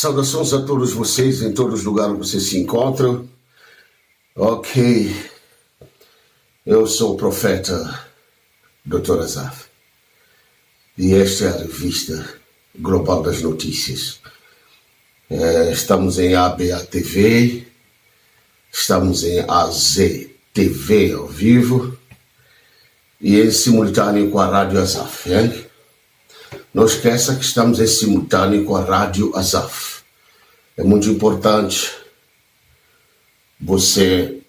Saudações a todos vocês, em todos os lugares que vocês se encontram. Ok, eu sou o profeta Dr. Azaf e esta é a revista Global das Notícias. Estamos em ABA-TV, estamos em AZ-TV ao vivo e em simultâneo com a Rádio Azaf. Não esqueça que estamos em simultâneo com a Rádio Azaf. É muito importante você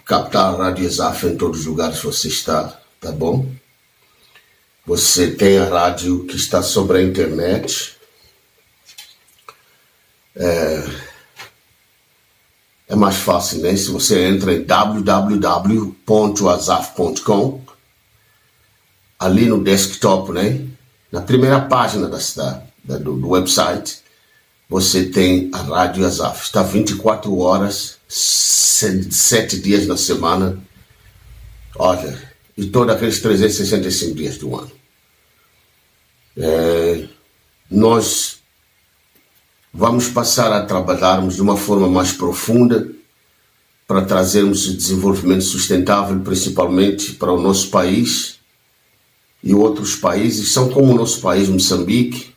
captar a Rádio Azaf em todos os lugares que você está, tá bom? Você tem a rádio que está sobre a internet. É mais fácil, né? Se você entra em www.azaf.com, ali no desktop, né? Na primeira página do website, você tem a Rádio Azaf. Está 24 horas, 7 dias na semana. Olha, e todos aqueles 365 dias do ano. Nós vamos passar a trabalharmos de uma forma mais profunda para trazermos o desenvolvimento sustentável, principalmente para o nosso país e outros países, são como o nosso país, Moçambique,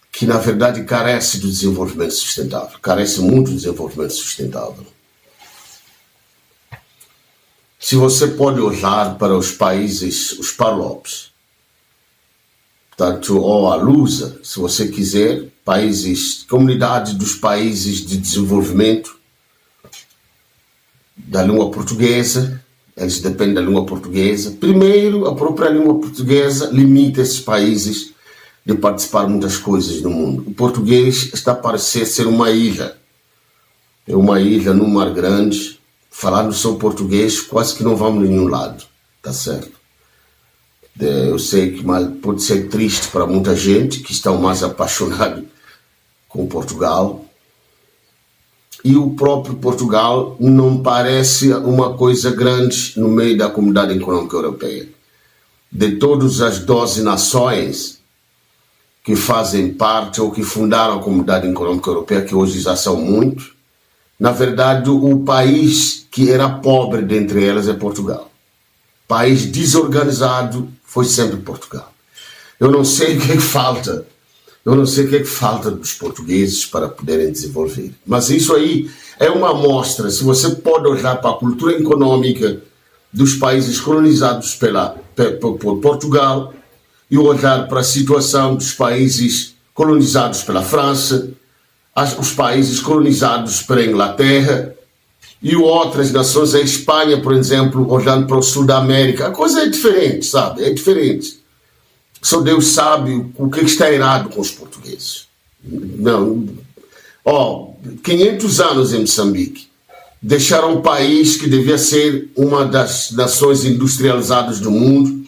que na verdade carece do desenvolvimento sustentável, carece muito do desenvolvimento sustentável. Se você pode olhar para os países, os PALOPs, portanto, ou a Lusa, se você quiser, países, comunidade dos países de desenvolvimento da língua portuguesa, eles dependem da língua portuguesa. Primeiro, a própria língua portuguesa limita esses países de participar de muitas coisas no mundo. O português está a parecer ser uma ilha. É uma ilha no Mar Grande. Falando só português, quase que não vamos a nenhum lado. Tá certo? Eu sei que pode ser triste para muita gente que estão mais apaixonados com Portugal. E o próprio Portugal não parece uma coisa grande no meio da Comunidade Econômica Europeia. De todas as 12 nações que fazem parte ou que fundaram a Comunidade Econômica Europeia, que hoje já são muitos, na verdade o país que era pobre dentre elas é Portugal. País desorganizado foi sempre Portugal. Eu não sei o que falta. Eu não sei o que é que falta dos portugueses para poderem desenvolver. Mas isso aí é uma amostra. Se você pode olhar para a cultura econômica dos países colonizados por Portugal e olhar para a situação dos países colonizados pela França, os países colonizados pela Inglaterra e outras nações, a Espanha, por exemplo, olhando para o sul da América, a coisa é diferente, sabe? É diferente. Só Deus sabe o que está errado com os portugueses. Não. 500 anos em Moçambique deixaram um país que devia ser uma das nações industrializadas do mundo.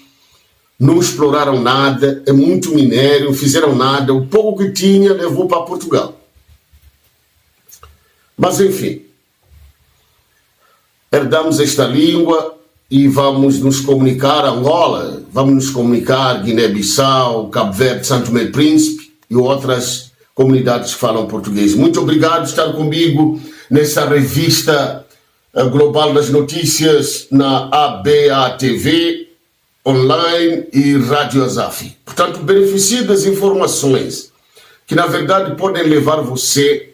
Não exploraram nada, é muito minério, não fizeram nada. O pouco que tinha levou para Portugal. Mas enfim, herdamos esta língua e vamos nos comunicar Angola, vamos nos comunicar Guiné-Bissau, Cabo Verde, Santo Tomé e Príncipe e outras comunidades que falam português. Muito obrigado por estar comigo nessa revista Global das Notícias na ABA-TV, online e Rádio Azaf. Portanto, beneficie das informações que na verdade podem levar você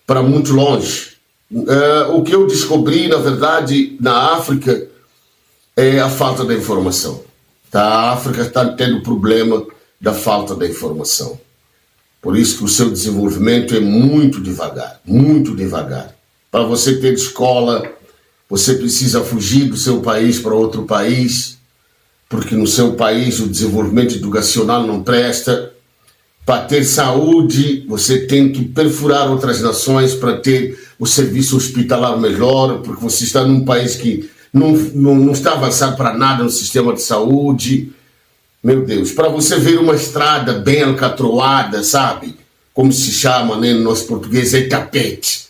para muito longe. O que eu descobri, na verdade, na África é a falta da informação. A África está tendo problema da falta da informação. Por isso que o seu desenvolvimento é muito devagar, muito devagar. Para você ter escola, você precisa fugir do seu país para outro país, porque no seu país o desenvolvimento educacional não presta. Para ter saúde, você tem que perfurar outras nações para ter o serviço hospitalar melhor, porque você está num país que não está avançado para nada no sistema de saúde. Meu Deus, para você ver uma estrada bem alcatroada, sabe? Como se chama, né, no nosso português, é tapete.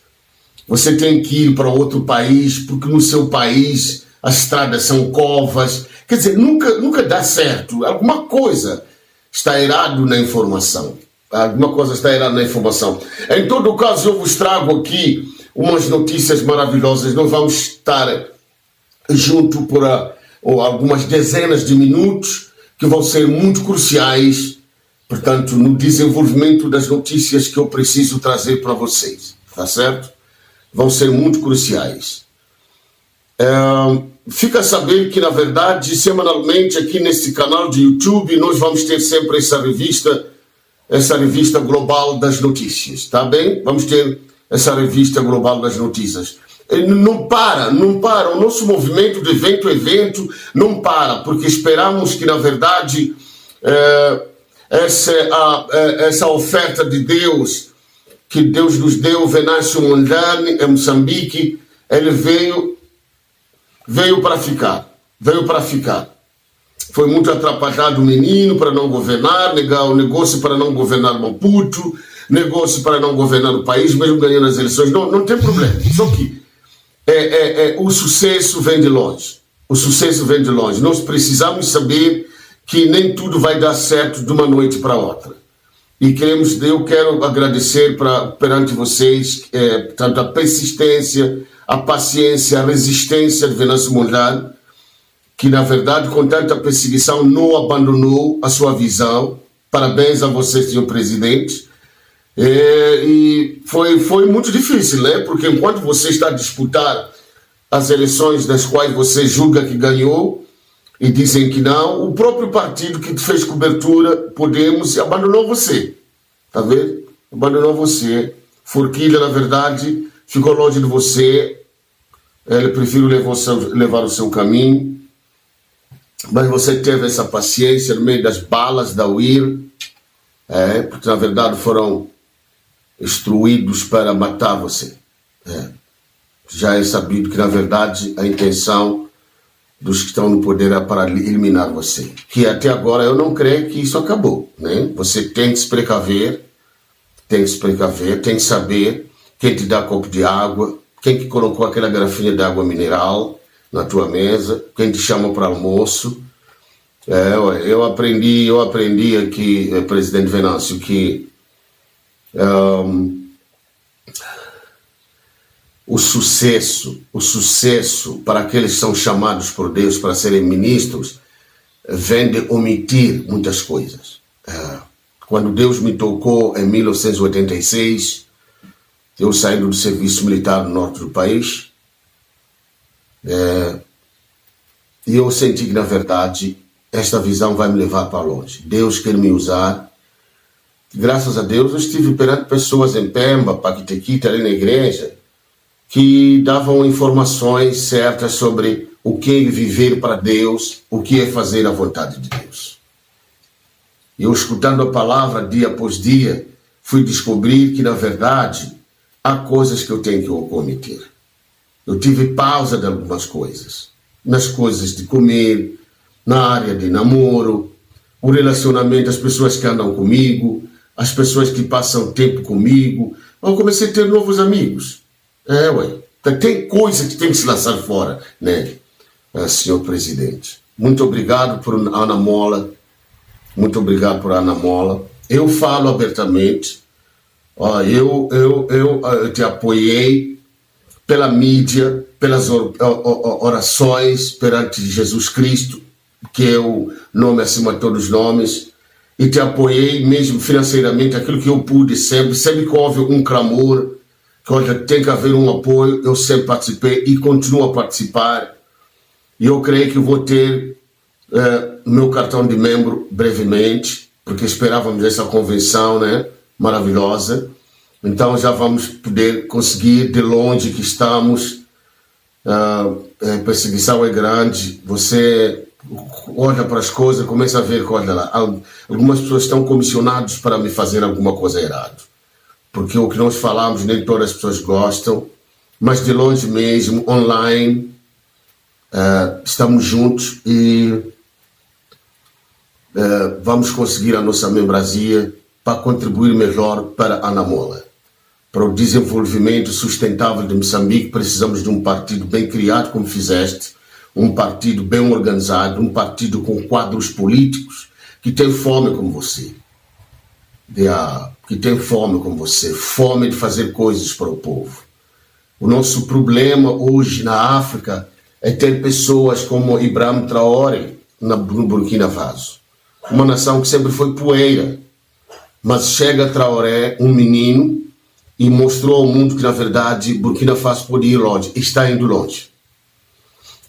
Você tem que ir para outro país, porque no seu país as estradas são covas. Quer dizer, nunca dá certo. Alguma coisa está errado na informação. alguma coisa está errada na informação. Em todo caso, eu vos trago aqui umas notícias maravilhosas. Nós vamos estar junto por algumas dezenas de minutos que vão ser muito cruciais, portanto, no desenvolvimento das notícias que eu preciso trazer para vocês, tá certo? Vão ser muito cruciais. Fica a saber que, na verdade, semanalmente aqui nesse canal de YouTube, nós vamos ter sempre essa revista global das notícias, tá bem? Vamos ter essa revista global das notícias. Não para, o nosso movimento de evento a evento não para, porque esperamos que, na verdade, essa oferta de Deus, que Deus nos deu, Venâncio Mondlane, em Moçambique, ele veio para ficar, Foi muito atrapalhado o menino para não governar, o negócio para não governar Maputo, negócio para não governar o país, mesmo ganhando as eleições. Não tem problema, só que o sucesso vem de longe. Nós precisamos saber que nem tudo vai dar certo de uma noite para outra. E eu quero agradecer perante vocês tanto a persistência, a paciência, a resistência de Venâncio Mondlane, que na verdade com tanta perseguição não abandonou a sua visão. Parabéns a vocês, senhor presidente. E foi muito difícil, né? Porque enquanto você está a disputar as eleições das quais você julga que ganhou e dizem que não, o próprio partido que fez cobertura, Podemos, abandonou você, tá vendo? Abandonou você. Forquilha, na verdade, ficou longe de você. Ele prefere levar o seu caminho, mas você teve essa paciência no meio das balas da UIR, porque na verdade foram instruídos para matar você. Já é sabido que, na verdade, a intenção dos que estão no poder é para eliminar você. Que até agora eu não creio que isso acabou, né? Você tem que se precaver, tem que saber quem te dá copo de água, quem que colocou aquela garrafinha de água mineral na tua mesa, quem te chama para almoço. Eu aprendi aqui, presidente Venâncio, que o sucesso para aqueles que são chamados por Deus para serem ministros vem de omitir muitas coisas. Quando Deus me tocou em 1986, eu saindo do serviço militar no norte do país, e eu senti que, na verdade, esta visão vai me levar para longe. Deus quer me usar. Graças a Deus, eu estive perante pessoas em Pemba, Paquitequita, ali na igreja, que davam informações certas sobre o que é viver para Deus, o que é fazer a vontade de Deus. E eu, escutando a palavra dia após dia, fui descobrir que, na verdade, há coisas que eu tenho que omitir. Eu tive pausa de algumas coisas. Nas coisas de comer, na área de namoro, o relacionamento, as pessoas que andam comigo, as pessoas que passam tempo comigo. Eu comecei a ter novos amigos. Tem coisa que tem que se lançar fora, né, senhor presidente? Muito obrigado por Ana Mola. Eu falo abertamente. Eu te apoiei pela mídia, pelas orações perante Jesus Cristo, que é o nome acima de todos os nomes, e te apoiei mesmo financeiramente, aquilo que eu pude sempre que houve um clamor, que tem que haver um apoio, eu sempre participei e continuo a participar. E eu creio que vou ter meu cartão de membro brevemente, porque esperávamos essa convenção, né, maravilhosa. Então já vamos poder conseguir de longe que estamos. A perseguição é grande, você olha para as coisas, começa a ver que, olha lá, algumas pessoas estão comissionadas para me fazer alguma coisa errada, porque o que nós falamos nem todas as pessoas gostam, mas de longe mesmo, online, estamos juntos e vamos conseguir a nossa membresia para contribuir melhor para a Ana Mola. Para o desenvolvimento sustentável de Moçambique, precisamos de um partido bem criado, como fizeste, um partido bem organizado, um partido com quadros políticos que tem fome como você, de que tem fome com você, fome de fazer coisas para o povo. O nosso problema hoje na África é ter pessoas como Ibrahim Traoré no Burkina Faso. Uma nação que sempre foi poeira. Mas chega Traoré, um menino, e mostrou ao mundo que, na verdade, Burkina Faso pode ir longe. Está indo longe.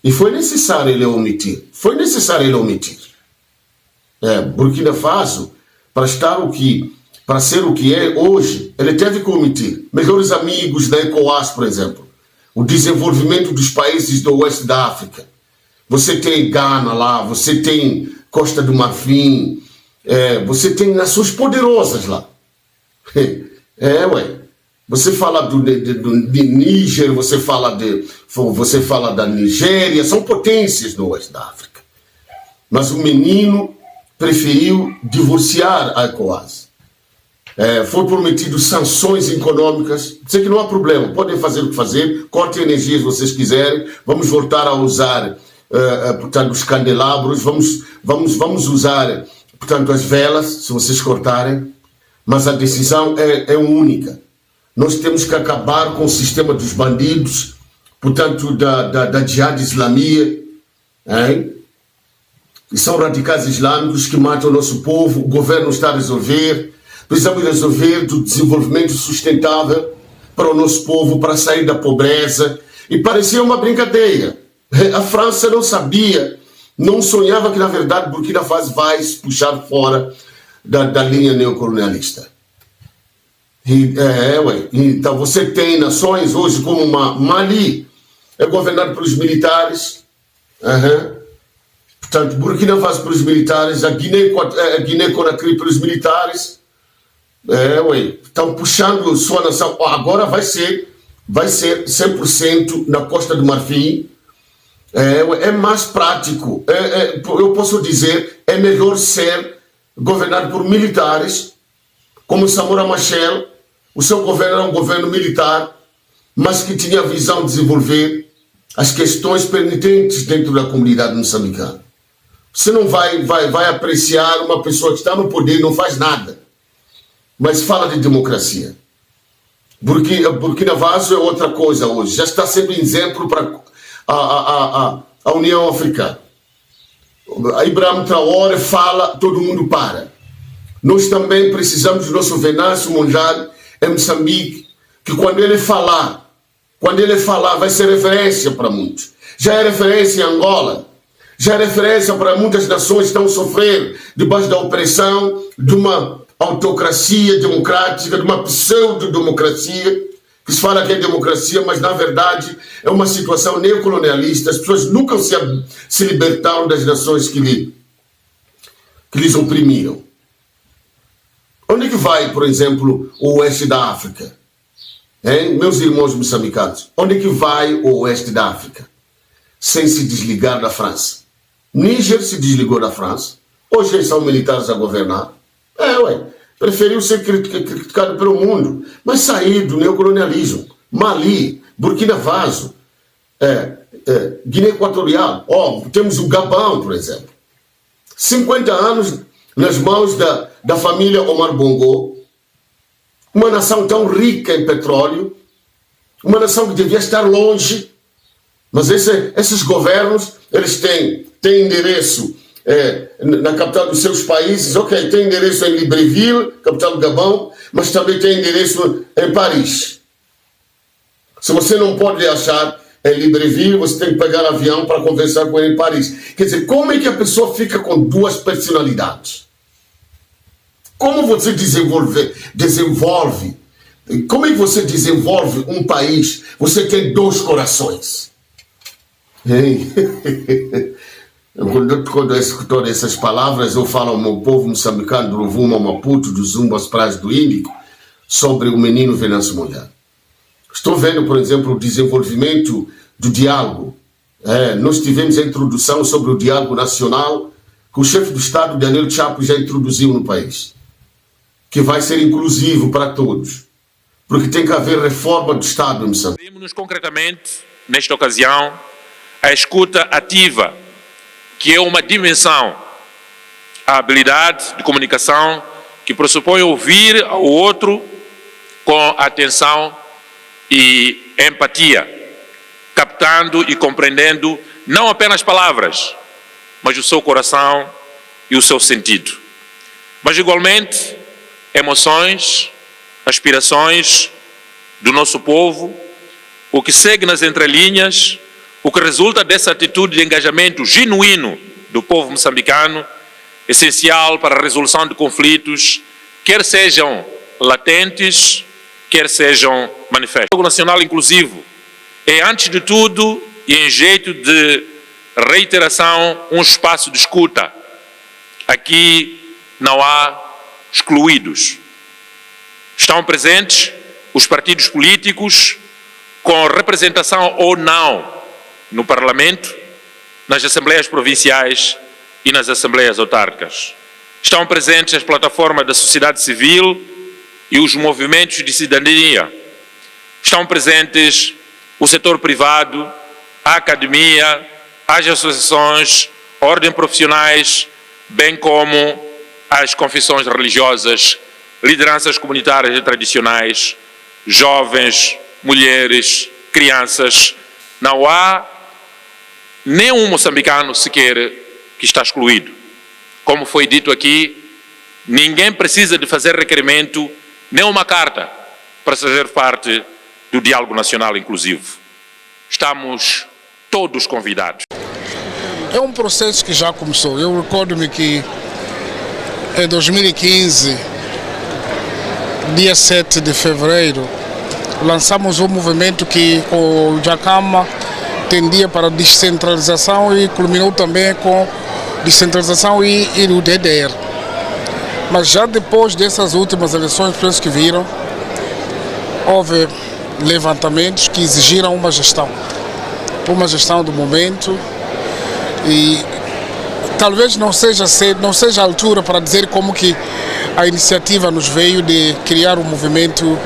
E foi necessário ele omitir. Burkina Faso, para ser o que é hoje, ele teve que omitir. Melhores amigos da ECOWAS, por exemplo. O desenvolvimento dos países do oeste da África. Você tem Ghana lá, você tem Costa do Marfim, você tem nações poderosas lá. Você fala de Níger, você fala da Nigéria, são potências no oeste da África. Mas o menino preferiu divorciar a ECOWAS. Foi prometido sanções econômicas. Sei que não há problema, podem fazer o que fazer, cortem energia se vocês quiserem, vamos voltar a usar portanto, os candelabros, vamos usar, portanto, as velas, se vocês cortarem, mas a decisão é única. Nós temos que acabar com o sistema dos bandidos, portanto, da Jihad Islamia, que são radicais islâmicos que matam o nosso povo. O governo está a resolver. Precisamos resolver do desenvolvimento sustentável para o nosso povo, para sair da pobreza. E parecia uma brincadeira. A França não sabia, não sonhava que, na verdade, Burkina Faso vai se puxar fora da linha neocolonialista. Então você tem nações hoje como Mali, é governado pelos militares, portanto, Burkina Faso pelos militares, a Guiné-Conakry pelos militares, estão puxando sua nação. Agora vai ser 100% na Costa do Marfim. É mais prático, eu posso dizer, é melhor ser governado por militares, como Samora Machel. O seu governo era um governo militar, mas que tinha a visão de desenvolver as questões pertinentes dentro da comunidade moçambicana. Você não vai apreciar uma pessoa que está no poder e não faz nada, mas fala de democracia. Burkina Faso é outra coisa hoje, já está sendo exemplo para a União Africana. A Ibrahim Traoré fala, todo mundo para. Nós também precisamos do nosso Venâncio Mundial em Moçambique, que quando ele falar vai ser referência para muitos. Já é referência em Angola, já é referência para muitas nações que estão a sofrer debaixo da opressão de uma autocracia democrática, de uma pseudo-democracia, que se fala que é democracia, mas na verdade é uma situação neocolonialista. As pessoas nunca se libertaram das nações que lhes oprimiram. Onde é que vai, por exemplo, o oeste da África? Meus irmãos moçambicanos, onde é que vai o oeste da África? Sem se desligar da França. Níger se desligou da França. Hoje eles são militares a governar. Preferiu ser criticado pelo mundo, mas sair do neocolonialismo. Mali, Burkina Faso, Guiné Equatorial, temos o Gabão, por exemplo. 50 anos nas mãos da família Omar Bongo, uma nação tão rica em petróleo, uma nação que devia estar longe, mas esses governos, eles têm endereço na capital dos seus países, tem endereço em Libreville, capital do Gabão, mas também tem endereço em Paris. Se você não pode achar em Libreville, você tem que pegar avião para conversar com ele em Paris. Quer dizer, como é que a pessoa fica com duas personalidades? Como você desenvolve? Como é que você desenvolve um país? Você tem dois corações. Quando eu escuto essas palavras, eu falo ao meu povo moçambicano do Rovuma, Maputo, do Zumba, as praias do Índico, sobre o menino Venâncio Mondlane. Estou vendo, por exemplo, o desenvolvimento do diálogo. Nós tivemos a introdução sobre o diálogo nacional que o chefe do Estado, Daniel Chapo, já introduziu no país, que vai ser inclusivo para todos, porque tem que haver reforma do Estado em Moçambique. Vimos concretamente, nesta ocasião, a escuta ativa, que é uma dimensão, a habilidade de comunicação que pressupõe ouvir o outro com atenção e empatia, captando e compreendendo não apenas palavras, mas o seu coração e o seu sentido. Mas igualmente, emoções, aspirações do nosso povo, o que segue nas entrelinhas, o que resulta dessa atitude de engajamento genuíno do povo moçambicano, essencial para a resolução de conflitos, quer sejam latentes, quer sejam manifestos. O Diálogo Nacional Inclusivo é, antes de tudo, e em jeito de reiteração, um espaço de escuta. Aqui não há excluídos. Estão presentes os partidos políticos com representação ou não no Parlamento, nas Assembleias Provinciais e nas Assembleias Autárquicas. Estão presentes as plataformas da sociedade civil e os movimentos de cidadania. Estão presentes o setor privado, a academia, as associações, ordens profissionais, bem como as confissões religiosas, lideranças comunitárias e tradicionais, jovens, mulheres, crianças. Não há nenhum moçambicano sequer que está excluído. Como foi dito aqui, ninguém precisa de fazer requerimento, nem uma carta, para fazer parte do Diálogo Nacional Inclusivo. Estamos todos convidados. É um processo que já começou. Eu recordo-me que em 2015, dia 7 de fevereiro, lançamos um movimento que o Jacama tendia para descentralização e culminou também com descentralização e o DDR. Mas já depois dessas últimas eleições, penso que viram, houve levantamentos que exigiram uma gestão do momento, e talvez não seja a altura para dizer como que a iniciativa nos veio de criar um movimento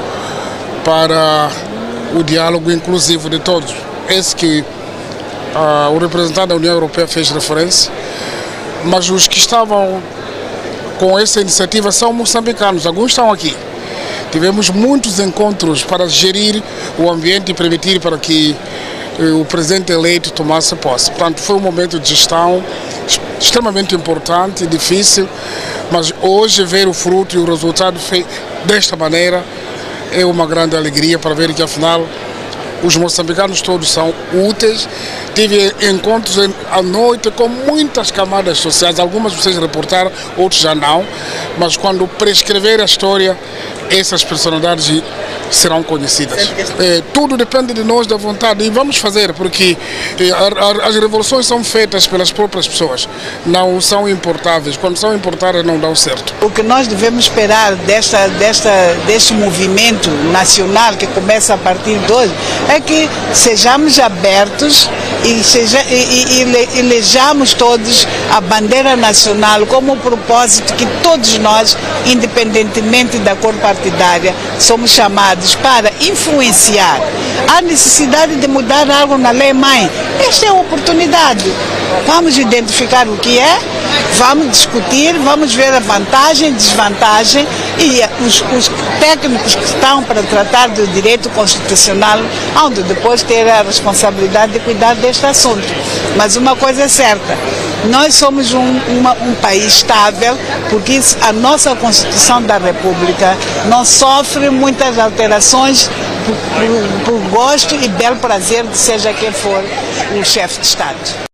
para o diálogo inclusivo de todos. Esse que o representante da União Europeia fez referência, mas os que estavam com essa iniciativa são moçambicanos, alguns estão aqui. Tivemos muitos encontros para gerir o ambiente e permitir para que o presidente eleito tomasse posse. Portanto, foi um momento de gestão extremamente importante e difícil, mas hoje ver o fruto e o resultado desta maneira é uma grande alegria para ver que, afinal, os moçambicanos todos são úteis. Tive encontros à noite com muitas camadas sociais, algumas vocês reportaram, outros já não, mas quando prescrever a história, essas personalidades serão conhecidas. Tudo depende de nós, da vontade, e vamos fazer, porque as revoluções são feitas pelas próprias pessoas, não são importáveis. Quando são importadas, não dão certo. O que nós devemos esperar deste movimento nacional que começa a partir de hoje é que sejamos abertos e elejamos todos a bandeira nacional como um propósito que todos nós, independentemente da cor partidária, somos chamados para influenciar. Há necessidade de mudar algo na lei-mãe. Esta é a oportunidade. Vamos identificar o que é, vamos discutir, vamos ver a vantagem e desvantagem, e os técnicos que estão para tratar do direito constitucional, onde depois ter a responsabilidade de cuidar deste assunto. Mas uma coisa é certa, nós somos um país estável, porque a nossa Constituição da República não sofre muitas alterações por gosto e belo prazer de seja quem for o chefe de Estado.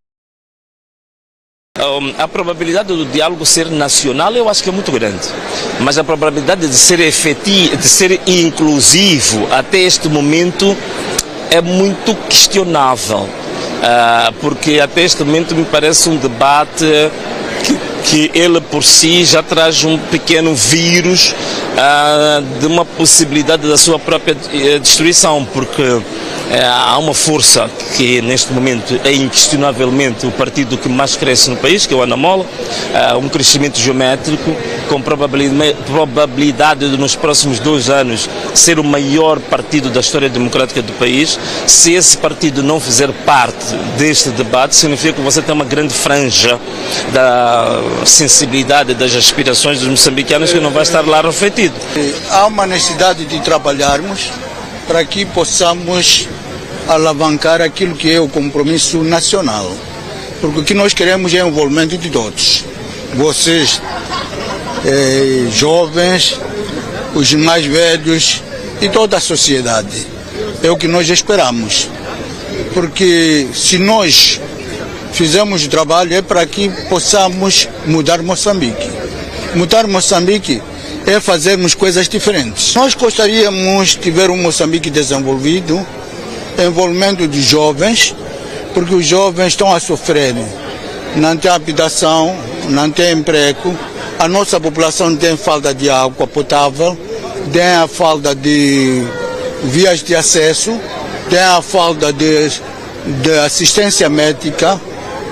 A probabilidade do diálogo ser nacional eu acho que é muito grande, mas a probabilidade de ser efetivo, de ser inclusivo até este momento é muito questionável, porque até este momento me parece um debate que ele por si já traz um pequeno vírus de uma possibilidade da sua própria destruição, porque Há uma força que neste momento é inquestionavelmente o partido que mais cresce no país, que é o Anamola, um crescimento geométrico com probabilidade de nos próximos 2 anos ser o maior partido da história democrática do país. Se esse partido não fizer parte deste debate, significa que você tem uma grande franja da sensibilidade, das aspirações dos moçambicanos que não vai estar lá refletido. Há uma necessidade de trabalharmos para que possamos alavancar aquilo que é o compromisso nacional. Porque o que nós queremos é o envolvimento de todos. Vocês, jovens, os mais velhos e toda a sociedade. É o que nós esperamos. Porque se nós fizermos o trabalho é para que possamos mudar Moçambique. Mudar Moçambique é fazermos coisas diferentes. Nós gostaríamos de ver um Moçambique desenvolvido, envolvimento de jovens, porque os jovens estão a sofrer. Não tem habitação, não tem emprego, a nossa população tem falta de água potável, tem a falta de vias de acesso, tem a falta de assistência médica,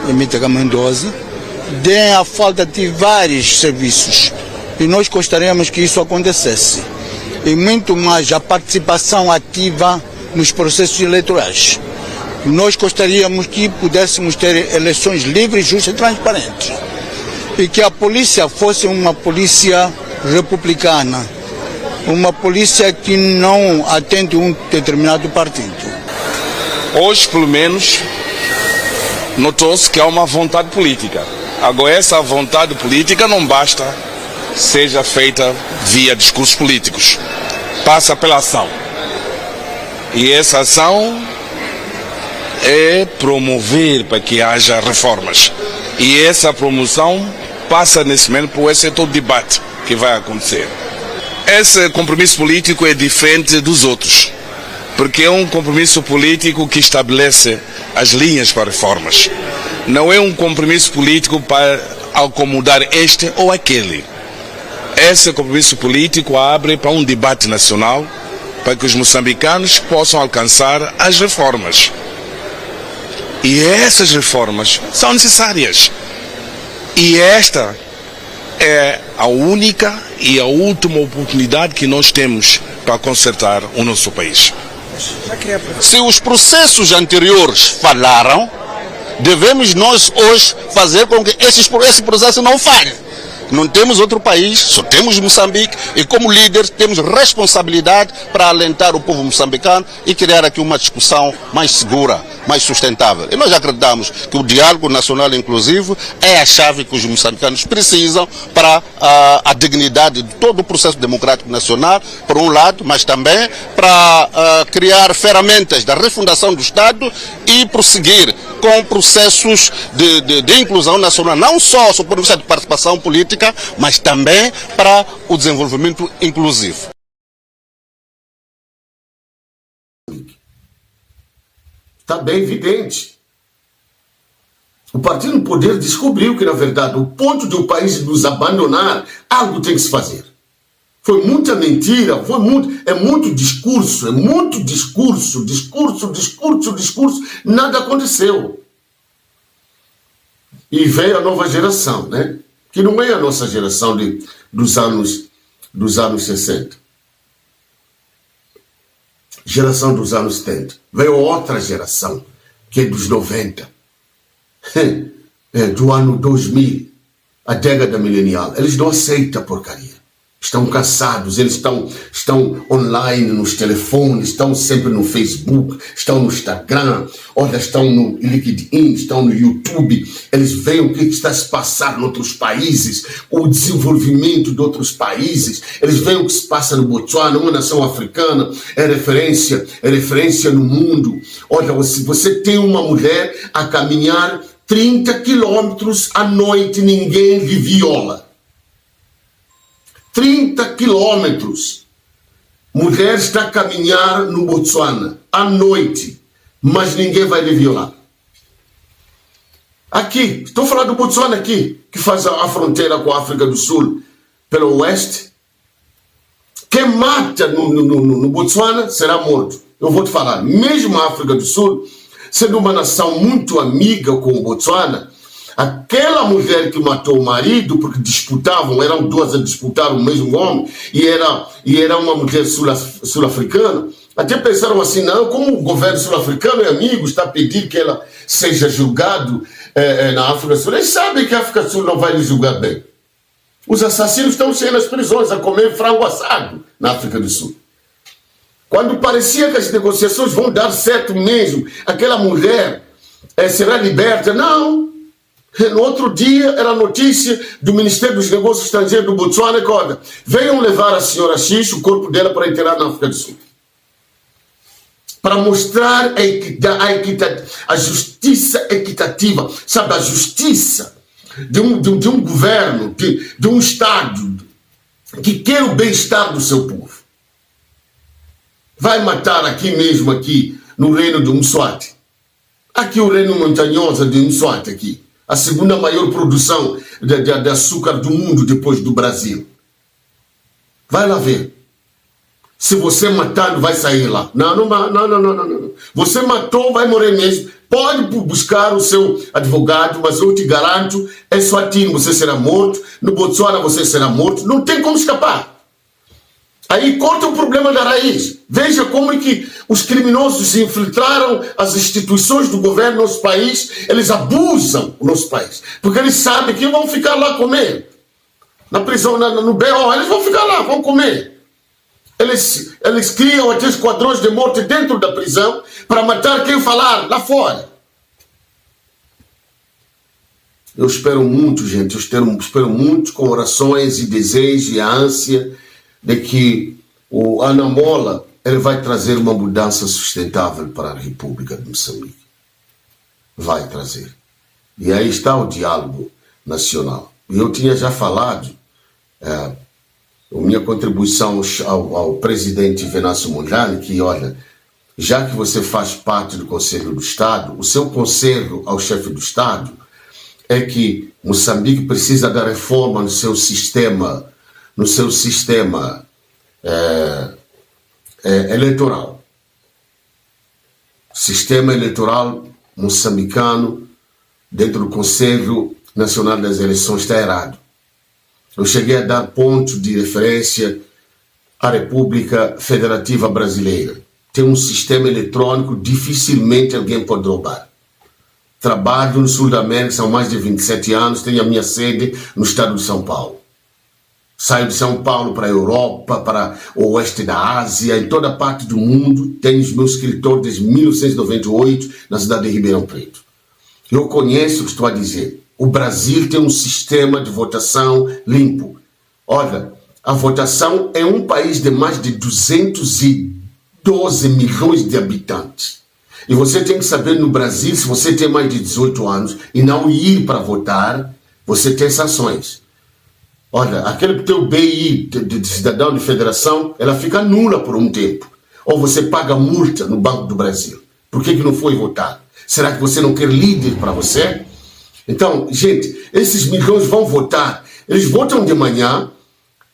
medicamentosa, tem a falta de vários serviços. E nós gostaríamos que isso acontecesse. E muito mais a participação ativa nos processos eleitorais. Nós gostaríamos que pudéssemos ter eleições livres, justas e transparentes. E que a polícia fosse uma polícia republicana. Uma polícia que não atende um determinado partido. Hoje, pelo menos, notou-se que há uma vontade política. Agora, essa vontade política não basta seja feita via discursos políticos. Passa pela ação. E essa ação é promover para que haja reformas. E essa promoção passa nesse momento por esse setor de debate que vai acontecer. Esse compromisso político é diferente dos outros, porque é um compromisso político que estabelece as linhas para reformas. Não é um compromisso político para acomodar este ou aquele. Esse compromisso político abre para um debate nacional para que os moçambicanos possam alcançar as reformas. E essas reformas são necessárias. E esta é a única e a última oportunidade que nós temos para consertar o nosso país. Se os processos anteriores falharam, devemos nós hoje fazer com que esse processo não falhe. Não temos outro país, só temos Moçambique e como líderes temos responsabilidade para alentar o povo moçambicano e criar aqui uma discussão mais segura, mais sustentável. E nós acreditamos que o diálogo nacional inclusivo é a chave que os moçambicanos precisam para a dignidade de todo o processo democrático nacional, por um lado, mas também para criar ferramentas da refundação do Estado e prosseguir com processos de inclusão nacional, não só do ponto de vista de participação política, mas também para o desenvolvimento inclusivo. Está bem evidente. O partido no poder descobriu que, na verdade, o ponto de um país nos abandonar, algo tem que se fazer. Foi muita mentira, é muito discurso, discurso, nada aconteceu. E veio a nova geração, né? Que não é a nossa geração dos anos 60. Geração dos anos 70. Veio outra geração, que é dos 90. Do ano 2000, a década milenial. Eles não aceitam porcaria. Estão cansados, eles estão online nos telefones, estão sempre no Facebook, estão no Instagram, olha, estão no LinkedIn, estão no YouTube. Eles veem o que está se passando em outros países, o desenvolvimento de outros países. Eles veem o que se passa no Botsuana, uma nação africana, é referência no mundo. Olha, se você tem uma mulher a caminhar 30 quilômetros à noite, ninguém lhe viola. 30 quilômetros. Mulher está a caminhar no Botsuana à noite, mas ninguém vai lhe violar. Aqui, estou falando do Botsuana aqui, que faz a fronteira com a África do Sul pelo oeste. Quem mata no Botsuana será morto. eu vou te falar, mesmo a África do Sul, sendo uma nação muito amiga com o Botswana, aquela mulher que matou o marido, porque disputavam, eram duas a disputar o mesmo homem, e era uma mulher sul-africana, até pensaram assim, não, como o governo sul-africano é amigo, está a pedir que ela seja julgado na África do Sul. Eles sabem que a África do Sul não vai lhe julgar bem. Os assassinos estão cheios nas prisões a comer frango assado na África do Sul. Quando parecia que as negociações vão dar certo mesmo, aquela mulher será liberta, não. No outro dia era a notícia do Ministério dos Negócios Estrangeiros do Botswana que, olha, venham levar a senhora X, o corpo dela, para enterrar na África do Sul. Para mostrar a justiça equitativa, sabe, a justiça de um governo, de um Estado que quer o bem-estar do seu povo. Vai matar aqui mesmo, aqui no reino de Mswati. Aqui o reino montanhoso de Mswati, aqui. A segunda maior produção de açúcar do mundo depois do Brasil. Vai lá ver. Se você matar, vai sair lá. Não. Você matou, vai morrer mesmo. Pode buscar o seu advogado, mas eu te garanto, em Eswatini você será morto, no Botswana você será morto, não tem como escapar. Aí corta o problema da raiz. Veja como é que os criminosos se infiltraram as instituições do governo no nosso país, eles abusam do nosso país, porque eles sabem que vão ficar lá comer. Na prisão, no BO, eles vão ficar lá, vão comer. Eles criam até esquadrões de morte dentro da prisão para matar quem falar lá fora. Eu espero muito, gente, eu espero muito com orações e desejos e a ânsia de que o Anamola ele vai trazer uma mudança sustentável para a República de Moçambique. Vai trazer. E aí está o diálogo nacional. E eu tinha já falado a minha contribuição ao presidente Venâncio Mondlane, que, olha, já que você faz parte do Conselho do Estado, o seu conselho ao chefe do Estado é que Moçambique precisa da reforma no seu sistema eleitoral. Sistema eleitoral moçambicano dentro do Conselho Nacional das Eleições está errado. Eu cheguei a dar ponto de referência à República Federativa Brasileira. Tem um sistema eletrônico, dificilmente alguém pode roubar. Trabalho no Sul da América há mais de 27 anos, tenho a minha sede no estado de São Paulo. Saio de São Paulo para a Europa, para o oeste da Ásia, em toda parte do mundo. Tenho os meus escritórios desde 1998 na cidade de Ribeirão Preto. Eu conheço o que estou a dizer. O Brasil tem um sistema de votação limpo. Olha, a votação é um país de mais de 212 milhões de habitantes. E você tem que saber no Brasil, se você tem mais de 18 anos e não ir para votar, você tem sanções. Olha, aquele teu BI de cidadão de federação, ela fica nula por um tempo. Ou você paga multa no Banco do Brasil. Por que não foi votar? Será que você não quer líder para você? Então, gente, esses milhões vão votar. Eles votam de manhã,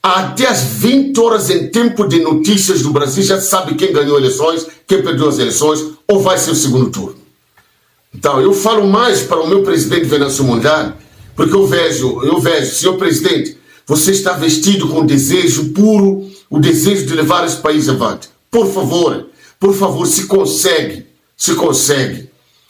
até às 20 horas em tempo de notícias do Brasil, já sabe quem ganhou eleições, quem perdeu as eleições, ou vai ser o segundo turno. Então, eu falo mais para o meu presidente Venâncio Mondlane, porque eu vejo, senhor presidente, você está vestido com desejo puro, o desejo de levar esse país avante. Por favor, se consegue,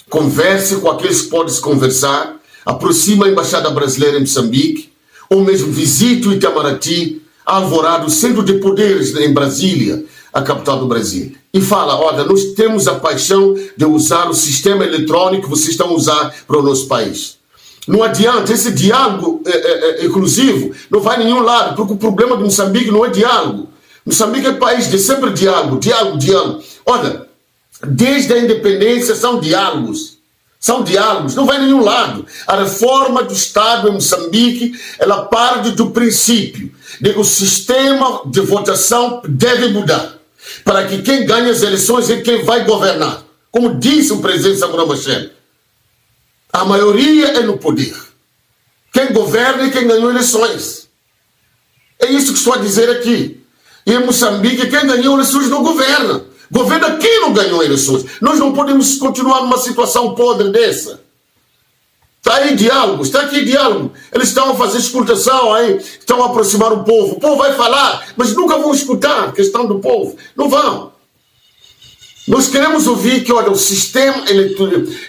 converse com aqueles que podem se conversar, aproxima a Embaixada Brasileira em Moçambique, ou mesmo visite o Itamaraty, Alvorada, centro de poderes em Brasília, a capital do Brasil, e fala, olha, nós temos a paixão de usar o sistema eletrônico que vocês estão a usar para o nosso país. Não adianta, esse diálogo inclusivo não vai a nenhum lado, porque o problema de Moçambique não é diálogo. Moçambique é país de sempre diálogo. Olha, desde a independência são diálogos, não vai a nenhum lado. A reforma do Estado em Moçambique, ela parte do princípio de que o sistema de votação deve mudar, para que quem ganha as eleições é quem vai governar. Como disse o presidente Samora Machel, a maioria é no poder. Quem governa é quem ganhou eleições. É isso que estou a dizer aqui. E em Moçambique, quem ganhou eleições não governa. O governo aqui não ganhou eleições. Nós não podemos continuar numa situação podre dessa. Está aí diálogo, está aqui diálogo. Eles estão a fazer escutação aí, estão a aproximar o povo vai falar, mas nunca vão escutar a questão do povo. Não vão. Nós queremos ouvir que, olha, o sistema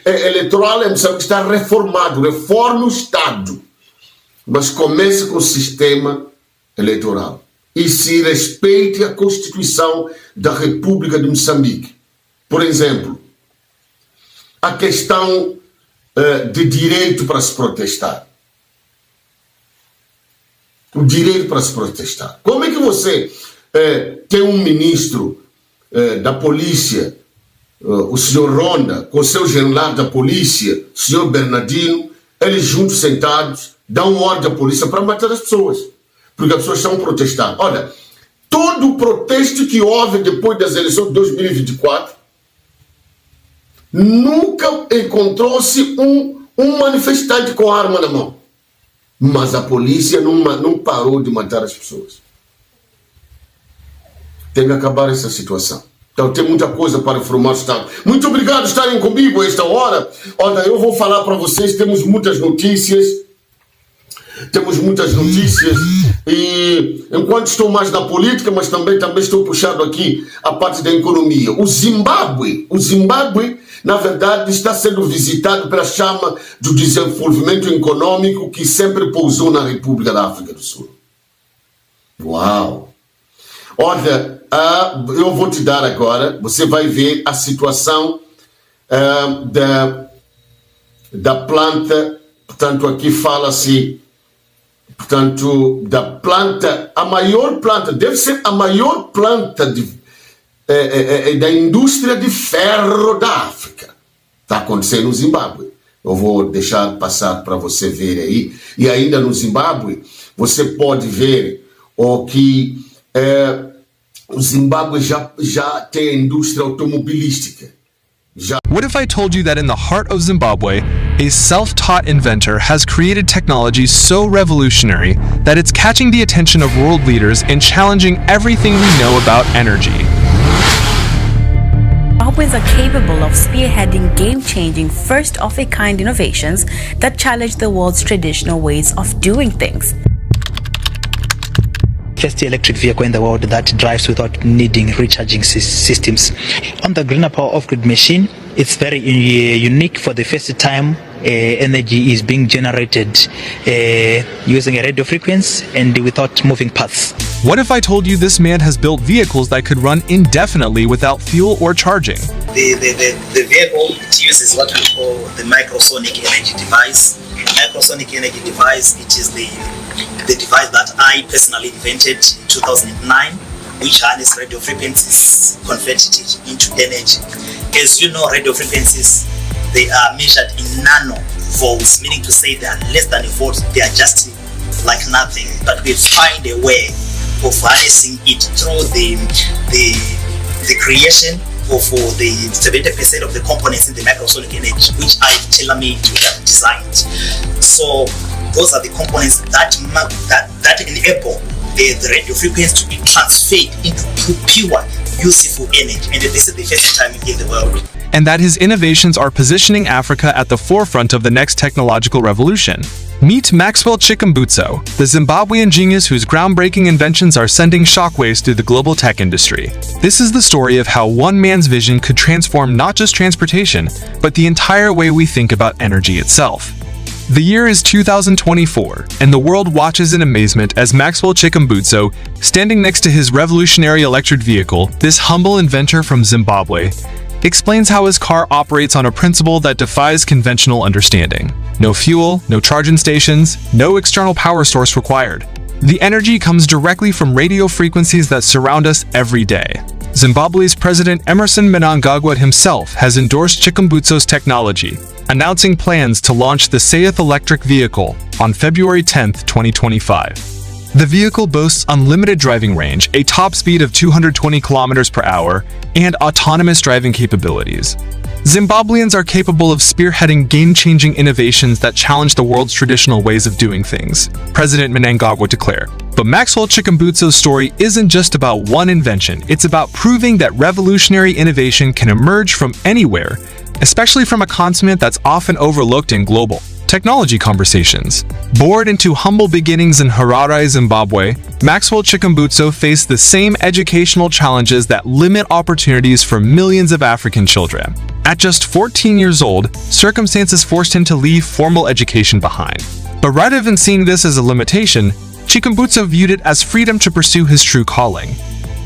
eleitoral em Moçambique está reformado, reforme o Estado. Mas comece com o sistema eleitoral. E se respeite a Constituição da República de Moçambique. Por exemplo, a questão de direito para se protestar. O direito para se protestar. Como é que você tem um ministro da polícia, o senhor Ronda, com o seu general da polícia, o senhor Bernardino, eles juntos sentados, dão ordem à polícia para matar as pessoas, porque as pessoas estão protestando. Olha, todo o protesto que houve depois das eleições de 2024, nunca encontrou-se um manifestante com arma na mão, mas a polícia não parou de matar as pessoas. Tem que acabar essa situação. Então tem muita coisa para informar o Estado. Muito obrigado por estarem comigo a esta hora. Olha, eu vou falar para vocês, temos muitas notícias. E enquanto estou mais na política, mas também estou puxando aqui a parte da economia. O Zimbábue, na verdade, está sendo visitado pela chama do desenvolvimento econômico que sempre pousou na República da África do Sul. Uau! Olha, eu vou te dar agora, você vai ver a situação da planta, portanto aqui fala-se, portanto, da planta, a maior planta, deve ser a maior planta da indústria de ferro da África. Está acontecendo no Zimbábue. Eu vou deixar passar para você ver aí. E ainda no Zimbábue, você pode ver que o Zimbábue já tem a indústria automobilística. What if I told you that in the heart of Zimbabwe, a self-taught inventor has created technology so revolutionary that it's catching the attention of world leaders and challenging everything we know about energy? Zimbabweans are capable of spearheading game-changing, first-of-a-kind innovations that challenge the world's traditional ways of doing things. First electric vehicle in the world that drives without needing recharging systems. On the greener power off-grid machine, it's very unique. For the first time, energy is being generated using a radio frequency and without moving paths. What if I told you this man has built vehicles that could run indefinitely without fuel or charging? The vehicle uses what we call the microsonic energy device. Microsonic energy device, it is the device that I personally invented in 2009, which harness radio frequencies, converted it into energy. As you know, radio frequencies, they are measured in nanovolts, meaning to say they are less than a volt, they are just like nothing. But we find a way of harnessing it through the creation of the 70% of the components in the microsonic energy, which I've tailor-made to have designed. So those are the components that enable the radio frequency to be transferred into pure, useful energy. And this is the first time in the world. And that his innovations are positioning Africa at the forefront of the next technological revolution. Meet Maxwell Chikumbutso, the Zimbabwean genius whose groundbreaking inventions are sending shockwaves through the global tech industry. This is the story of how one man's vision could transform not just transportation, but the entire way we think about energy itself. The year is 2024, and the world watches in amazement as Maxwell Chikumbutso, standing next to his revolutionary electric vehicle, this humble inventor from Zimbabwe, explains how his car operates on a principle that defies conventional understanding. No fuel, no charging stations, no external power source required. The energy comes directly from radio frequencies that surround us every day. Zimbabwe's President Emerson Mnangagwa himself has endorsed Chikumbutso's technology, announcing plans to launch the Saith electric vehicle on February 10, 2025. The vehicle boasts unlimited driving range, a top speed of 220 km per hour, and autonomous driving capabilities. Zimbabweans are capable of spearheading game-changing innovations that challenge the world's traditional ways of doing things, President Mnangagwa declared. But Maxwell Chikumbutso's story isn't just about one invention, it's about proving that revolutionary innovation can emerge from anywhere, especially from a continent that's often overlooked in global technology conversations. Born into humble beginnings in Harare, Zimbabwe, Maxwell Chikumbutso faced the same educational challenges that limit opportunities for millions of African children. At just 14 years old, circumstances forced him to leave formal education behind. But rather than seeing this as a limitation, Chikumbutso viewed it as freedom to pursue his true calling.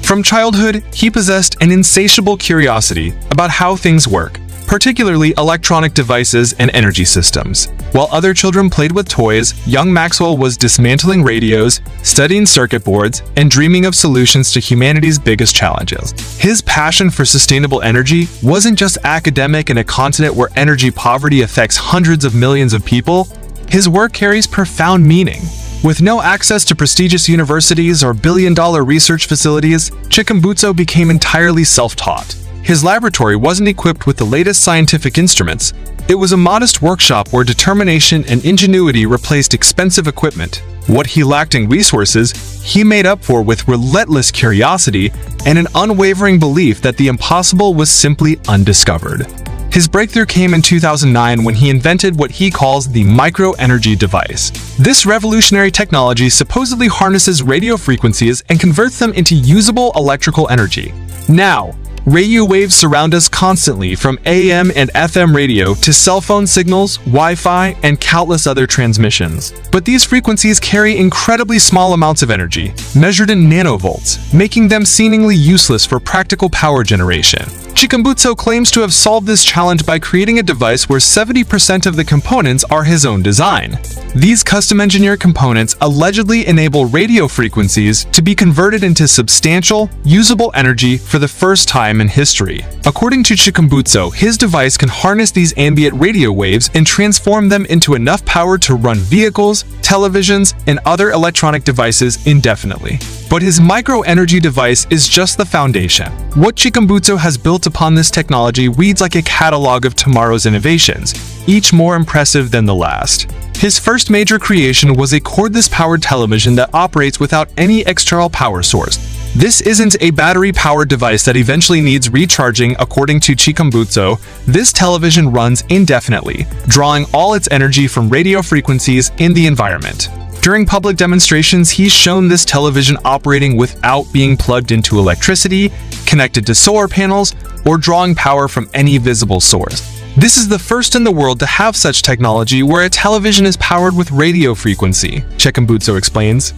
From childhood, he possessed an insatiable curiosity about how things work, particularly electronic devices and energy systems. While other children played with toys, young Maxwell was dismantling radios, studying circuit boards, and dreaming of solutions to humanity's biggest challenges. His passion for sustainable energy wasn't just academic in a continent where energy poverty affects hundreds of millions of people. His work carries profound meaning. With no access to prestigious universities or billion-dollar research facilities, Chikumbutso became entirely self-taught. His laboratory wasn't equipped with the latest scientific instruments. It was a modest workshop where determination and ingenuity replaced expensive equipment. What he lacked in resources, he made up for with relentless curiosity and an unwavering belief that the impossible was simply undiscovered. His breakthrough came in 2009 when he invented what he calls the micro-energy device. This revolutionary technology supposedly harnesses radio frequencies and converts them into usable electrical energy. Now, radio waves surround us constantly, from AM and FM radio to cell phone signals, Wi-Fi, and countless other transmissions. But these frequencies carry incredibly small amounts of energy, measured in nanovolts, making them seemingly useless for practical power generation. Chikumbutso claims to have solved this challenge by creating a device where 70% of the components are his own design. These custom-engineered components allegedly enable radio frequencies to be converted into substantial, usable energy for the first time in history. According to Chikumbutso, his device can harness these ambient radio waves and transform them into enough power to run vehicles, televisions, and other electronic devices indefinitely. But his micro-energy device is just the foundation. What Chikumbutso has built upon this technology reads like a catalog of tomorrow's innovations, each more impressive than the last. His first major creation was a cordless-powered television that operates without any external power source. This isn't a battery-powered device that eventually needs recharging. According to Chikumbutso, this television runs indefinitely, drawing all its energy from radio frequencies in the environment. During public demonstrations, he's shown this television operating without being plugged into electricity, connected to solar panels, or drawing power from any visible source. This is the first in the world to have such technology where a television is powered with radio frequency, Chikumbutso explains.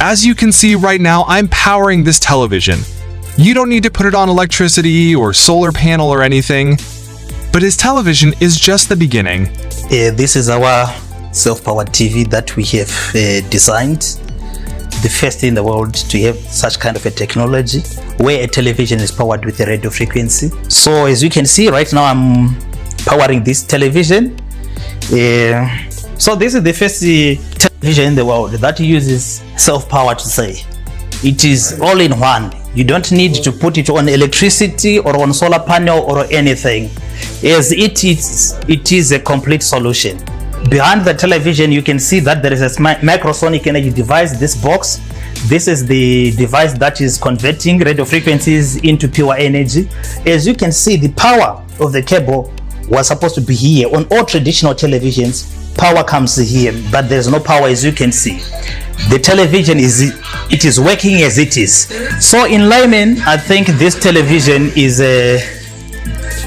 As you can see right now, I'm powering this television. You don't need to put it on electricity or solar panel or anything. But his television is just the beginning. This is our self-powered TV that we have designed. The first in the world to have such kind of a technology where a television is powered with a radio frequency. So as you can see right now, I'm powering this television. So this is the first television in the world that uses self-power to say. It is all in one. You don't need to put it on electricity or on solar panel or anything. As it is a complete solution. Behind the television, you can see that there is a microsonic energy device, this box. This is the device that is converting radio frequencies into pure energy. As you can see, the power of the cable was supposed to be here. On all traditional televisions, power comes here, but there's no power, as you can see. The television is working as it is. So in layman, I think this television is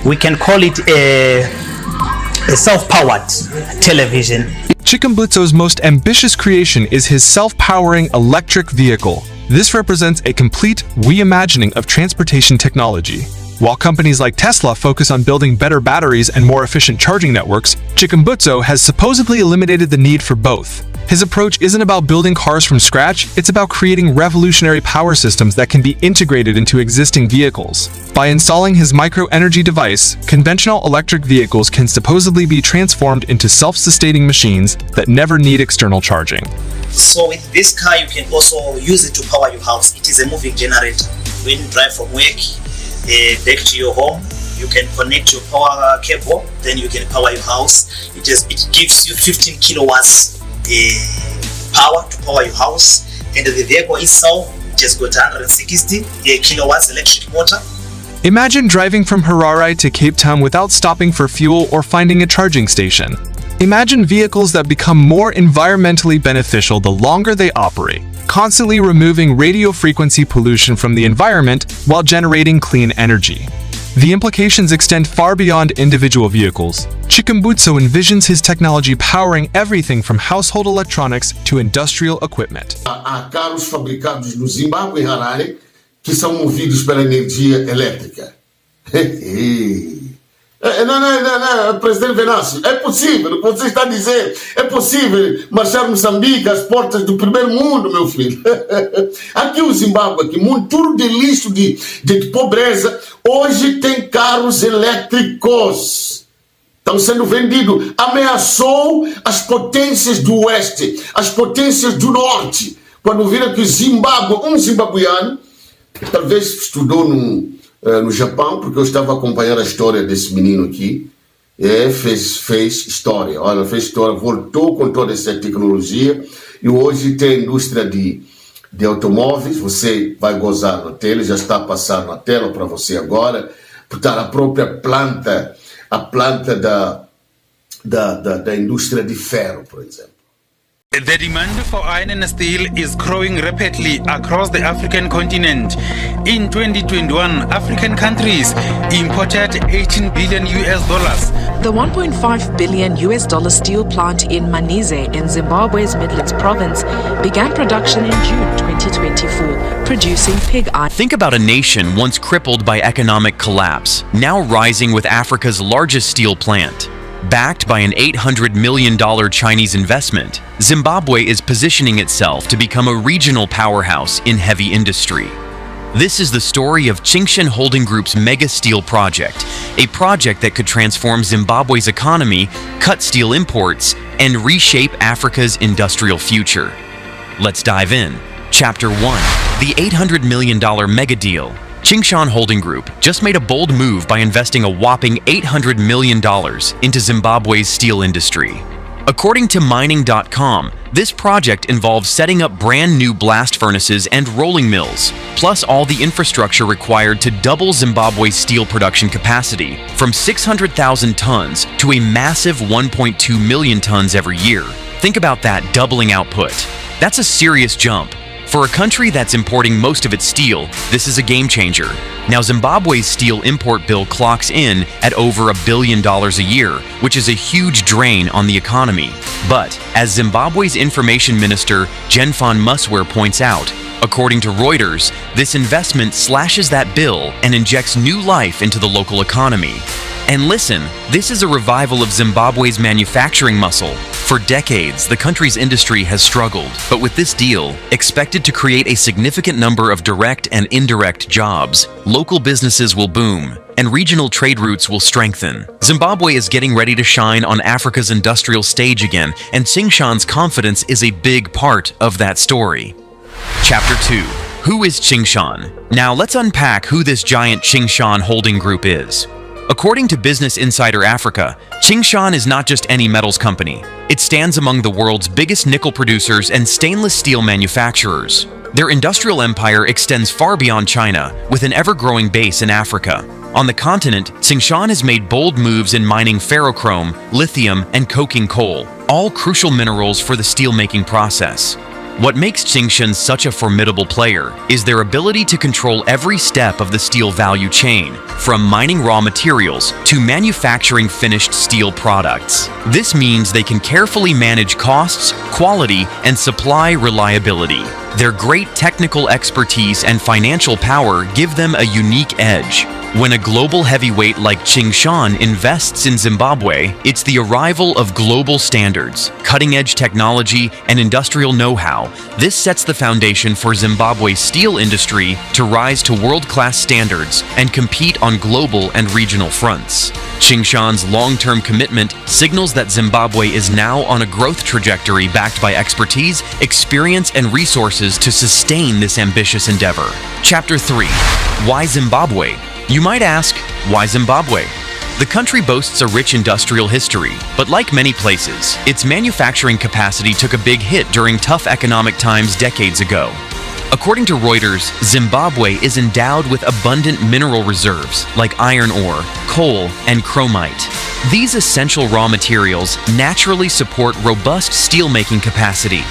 we can call it a self-powered television. Chikumbutso's most ambitious creation is his self-powering electric vehicle. This represents a complete reimagining of transportation technology. While companies like Tesla focus on building better batteries and more efficient charging networks, Chikumbutso has supposedly eliminated the need for both. His approach isn't about building cars from scratch, it's about creating revolutionary power systems that can be integrated into existing vehicles. By installing his micro-energy device, conventional electric vehicles can supposedly be transformed into self-sustaining machines that never need external charging. So with this car, you can also use it to power your house. It is a moving generator. When you drive from work back to your home, you can connect your power cable, then you can power your house. It gives you 15 kilowatts power to power your house, and the vehicle itself just got 160 kilowatts electric motor. Imagine driving from Harare to Cape Town without stopping for fuel or finding a charging station. Imagine vehicles that become more environmentally beneficial the longer they operate, constantly removing radio frequency pollution from the environment while generating clean energy. The implications extend far beyond individual vehicles. Chikumbutso envisions his technology powering everything from household electronics to industrial equipment. Há carros fabricados no Zimbábue e Harare que são movidos pela energia elétrica. Não, presidente Venâncio, é possível, o que você está a dizer, é possível marchar Moçambique às portas do primeiro mundo, meu filho. Aqui o Zimbábue, aqui, tudo de lixo, de pobreza, hoje tem carros elétricos. Estão sendo vendidos. Ameaçou as potências do oeste, as potências do norte, quando viram que Zimbábue, um zimbabuiano, talvez estudou no Japão, porque eu estava a acompanhar a história desse menino aqui, fez história, voltou com toda essa tecnologia e hoje tem a indústria de automóveis. Você vai gozar na tela, já está a passar na tela para você agora, portanto a própria planta, da indústria de ferro, por exemplo. The demand for iron and steel is growing rapidly across the African continent. In 2021, African countries imported $18 billion. The $1.5 billion steel plant in Manize in Zimbabwe's Midlands province began production in June 2024, producing pig iron. Think about a nation once crippled by economic collapse, now rising with Africa's largest steel plant. Backed by an $800 million Chinese investment, Zimbabwe is positioning itself to become a regional powerhouse in heavy industry. This is the story of Tsingshan Holding Group's mega steel project, a project that could transform Zimbabwe's economy, cut steel imports, and reshape Africa's industrial future. Let's dive in. Chapter 1. The $800 million mega deal. Tsingshan Holding Group just made a bold move by investing a whopping $800 million into Zimbabwe's steel industry. According to Mining.com, this project involves setting up brand new blast furnaces and rolling mills, plus all the infrastructure required to double Zimbabwe's steel production capacity from 600,000 tons to a massive 1.2 million tons every year. Think about that doubling output. That's a serious jump. For a country that's importing most of its steel, this is a game changer. Now, Zimbabwe's steel import bill clocks in at over $1 billion a year, which is a huge drain on the economy. But, as Zimbabwe's information minister, Jenfon Muswer, points out, according to Reuters, this investment slashes that bill and injects new life into the local economy. And listen, this is a revival of Zimbabwe's manufacturing muscle. For decades, the country's industry has struggled, but with this deal, expected to create a significant number of direct and indirect jobs, local businesses will boom, and regional trade routes will strengthen. Zimbabwe is getting ready to shine on Africa's industrial stage again, and Tsingshan's confidence is a big part of that story. Chapter 2. Who is Tsingshan? Now let's unpack who this giant Tsingshan Holding Group is. According to Business Insider Africa, Tsingshan is not just any metals company. It stands among the world's biggest nickel producers and stainless steel manufacturers. Their industrial empire extends far beyond China, with an ever-growing base in Africa. On the continent, Tsingshan has made bold moves in mining ferrochrome, lithium, and coking coal, all crucial minerals for the steelmaking process. What makes Tsingshan such a formidable player is their ability to control every step of the steel value chain, from mining raw materials to manufacturing finished steel products. This means they can carefully manage costs, quality, and supply reliability. Their great technical expertise and financial power give them a unique edge. When a global heavyweight like Tsingshan invests in Zimbabwe, it's the arrival of global standards, cutting-edge technology, and industrial know-how. This sets the foundation for Zimbabwe's steel industry to rise to world-class standards and compete on global and regional fronts. Tsingshan's long-term commitment signals that Zimbabwe is now on a growth trajectory backed by expertise, experience, and resources to sustain this ambitious endeavor. Chapter 3. Why Zimbabwe? You might ask, why Zimbabwe? The country boasts a rich industrial history, but like many places, its manufacturing capacity took a big hit during tough economic times decades ago. According to Reuters, Zimbabwe is endowed with abundant mineral reserves like iron ore, coal, and chromite. These essential raw materials naturally support robust steelmaking capacity.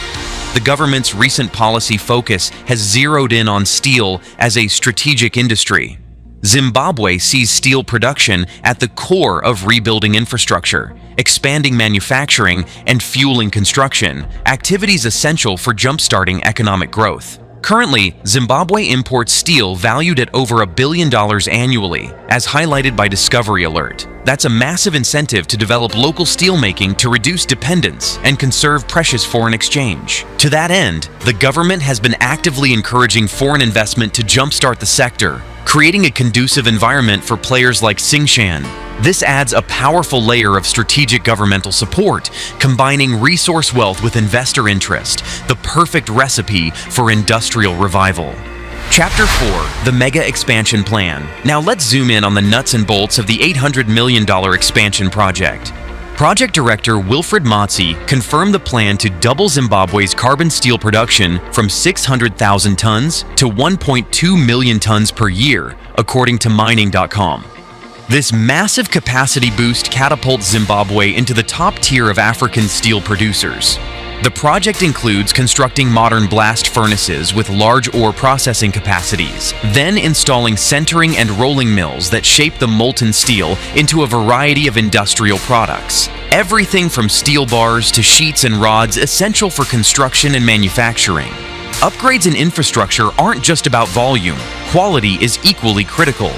The government's recent policy focus has zeroed in on steel as a strategic industry. Zimbabwe sees steel production at the core of rebuilding infrastructure, expanding manufacturing, and fueling construction, activities essential for jump-starting economic growth. Currently, Zimbabwe imports steel valued at over $1 billion annually, as highlighted by Discovery Alert. That's a massive incentive to develop local steelmaking to reduce dependence and conserve precious foreign exchange. To that end, the government has been actively encouraging foreign investment to jumpstart the sector, creating a conducive environment for players like Tsingshan. This adds a powerful layer of strategic governmental support, combining resource wealth with investor interest, the perfect recipe for industrial revival. Chapter 4, the Mega Expansion Plan. Now let's zoom in on the nuts and bolts of the $800 million expansion project. Project Director Wilfred Matsi confirmed the plan to double Zimbabwe's carbon steel production from 600,000 tons to 1.2 million tons per year, according to Mining.com. This massive capacity boost catapults Zimbabwe into the top tier of African steel producers. The project includes constructing modern blast furnaces with large ore processing capacities, then installing centering and rolling mills that shape the molten steel into a variety of industrial products. Everything from steel bars to sheets and rods essential for construction and manufacturing. Upgrades in infrastructure aren't just about volume, quality is equally critical.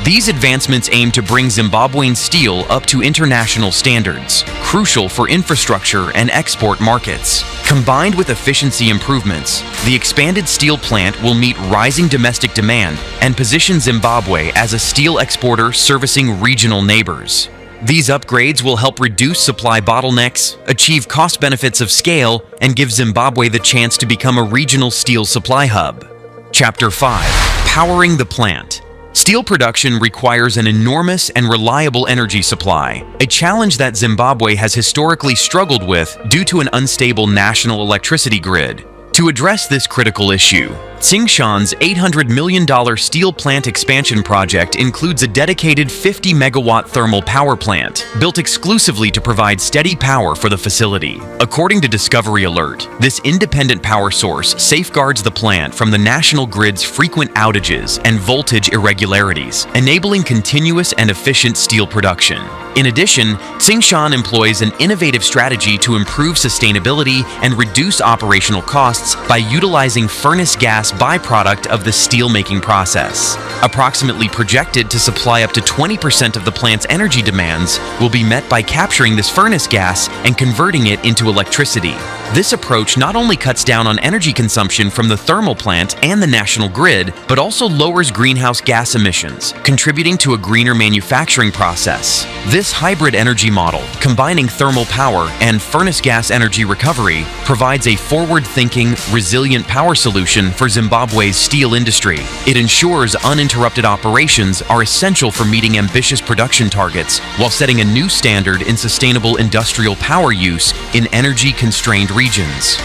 These advancements aim to bring Zimbabwean steel up to international standards, crucial for infrastructure and export markets. Combined with efficiency improvements, the expanded steel plant will meet rising domestic demand and position Zimbabwe as a steel exporter servicing regional neighbors. These upgrades will help reduce supply bottlenecks, achieve cost benefits of scale, and give Zimbabwe the chance to become a regional steel supply hub. Chapter 5. Powering the plant. Steel production requires an enormous and reliable energy supply, a challenge that Zimbabwe has historically struggled with due to an unstable national electricity grid. To address this critical issue, Tsingshan's $800 million steel plant expansion project includes a dedicated 50-megawatt thermal power plant built exclusively to provide steady power for the facility. According to Discovery Alert, this independent power source safeguards the plant from the national grid's frequent outages and voltage irregularities, enabling continuous and efficient steel production. In addition, Tsingshan employs an innovative strategy to improve sustainability and reduce operational costs by utilizing furnace gas byproduct of the steel-making process. Approximately projected to supply up to 20% of the plant's energy demands will be met by capturing this furnace gas and converting it into electricity. This approach not only cuts down on energy consumption from the thermal plant and the national grid, but also lowers greenhouse gas emissions, contributing to a greener manufacturing process. This hybrid energy model, combining thermal power and furnace gas energy recovery, provides a forward-thinking, resilient power solution for Zimbabwe's steel industry. It ensures uninterrupted operations are essential for meeting ambitious production targets while setting a new standard in sustainable industrial power use in energy-constrained regions.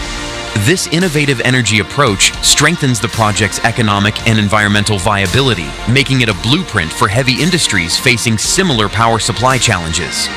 This innovative energy approach strengthens the project's economic and environmental viability, making it a blueprint for heavy industries facing similar power supply challenges.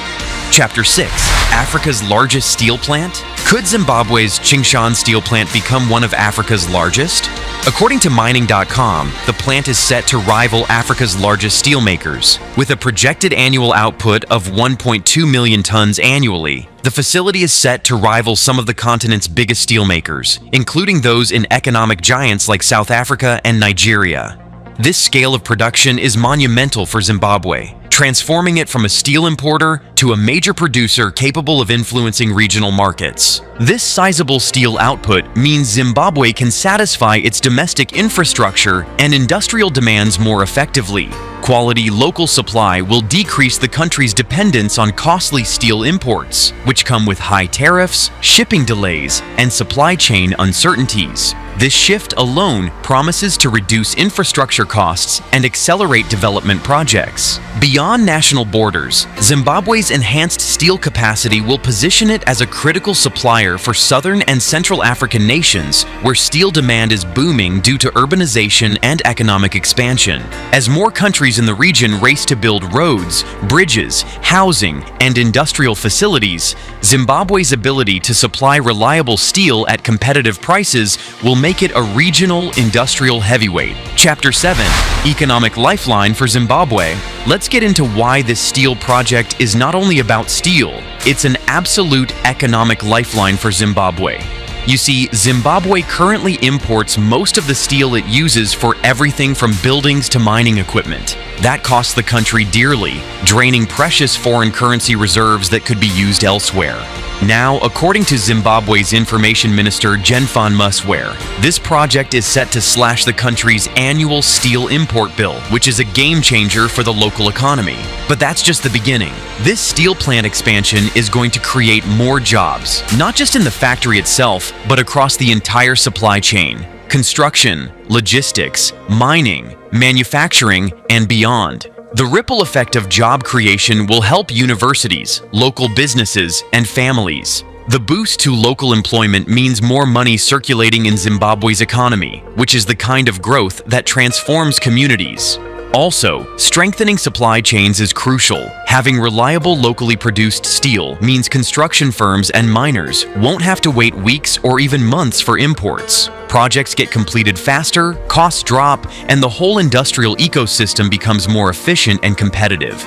Chapter 6. Africa's largest steel plant? Could Zimbabwe's Tsingshan steel plant become one of Africa's largest? According to Mining.com, the plant is set to rival Africa's largest steelmakers. With a projected annual output of 1.2 million tons annually, the facility is set to rival some of the continent's biggest steelmakers, including those in economic giants like South Africa and Nigeria. This scale of production is monumental for Zimbabwe, transforming it from a steel importer to a major producer capable of influencing regional markets. This sizable steel output means Zimbabwe can satisfy its domestic infrastructure and industrial demands more effectively. quality local supply will decrease the country's dependence on costly steel imports, which come with high tariffs, shipping delays, and supply chain uncertainties. This shift alone promises to reduce infrastructure costs and accelerate development projects. Beyond national borders, Zimbabwe's enhanced steel capacity will position it as a critical supplier for southern and Central African nations where steel demand is booming due to urbanization and economic expansion. As more countries in the region race to build roads, bridges, housing, and industrial facilities, Zimbabwe's ability to supply reliable steel at competitive prices will make it a regional industrial heavyweight. Chapter 7, Economic Lifeline for Zimbabwe. Let's get into why this steel project is not only about steel, it's an absolute economic lifeline for Zimbabwe. You see, Zimbabwe currently imports most of the steel it uses for everything from buildings to mining equipment. That costs the country dearly, draining precious foreign currency reserves that could be used elsewhere. Now, according to Zimbabwe's Information Minister Jenfan Musware, this project is set to slash the country's annual steel import bill, which is a game changer for the local economy. But that's just the beginning. This steel plant expansion is going to create more jobs, not just in the factory itself, but across the entire supply chain. Construction, logistics, mining, manufacturing, and beyond. The ripple effect of job creation will help universities, local businesses, and families. The boost to local employment means more money circulating in Zimbabwe's economy, which is the kind of growth that transforms communities. Also, strengthening supply chains is crucial. Having reliable locally produced steel means construction firms and miners won't have to wait weeks or even months for imports. Projects get completed faster, costs drop, and the whole industrial ecosystem becomes more efficient and competitive.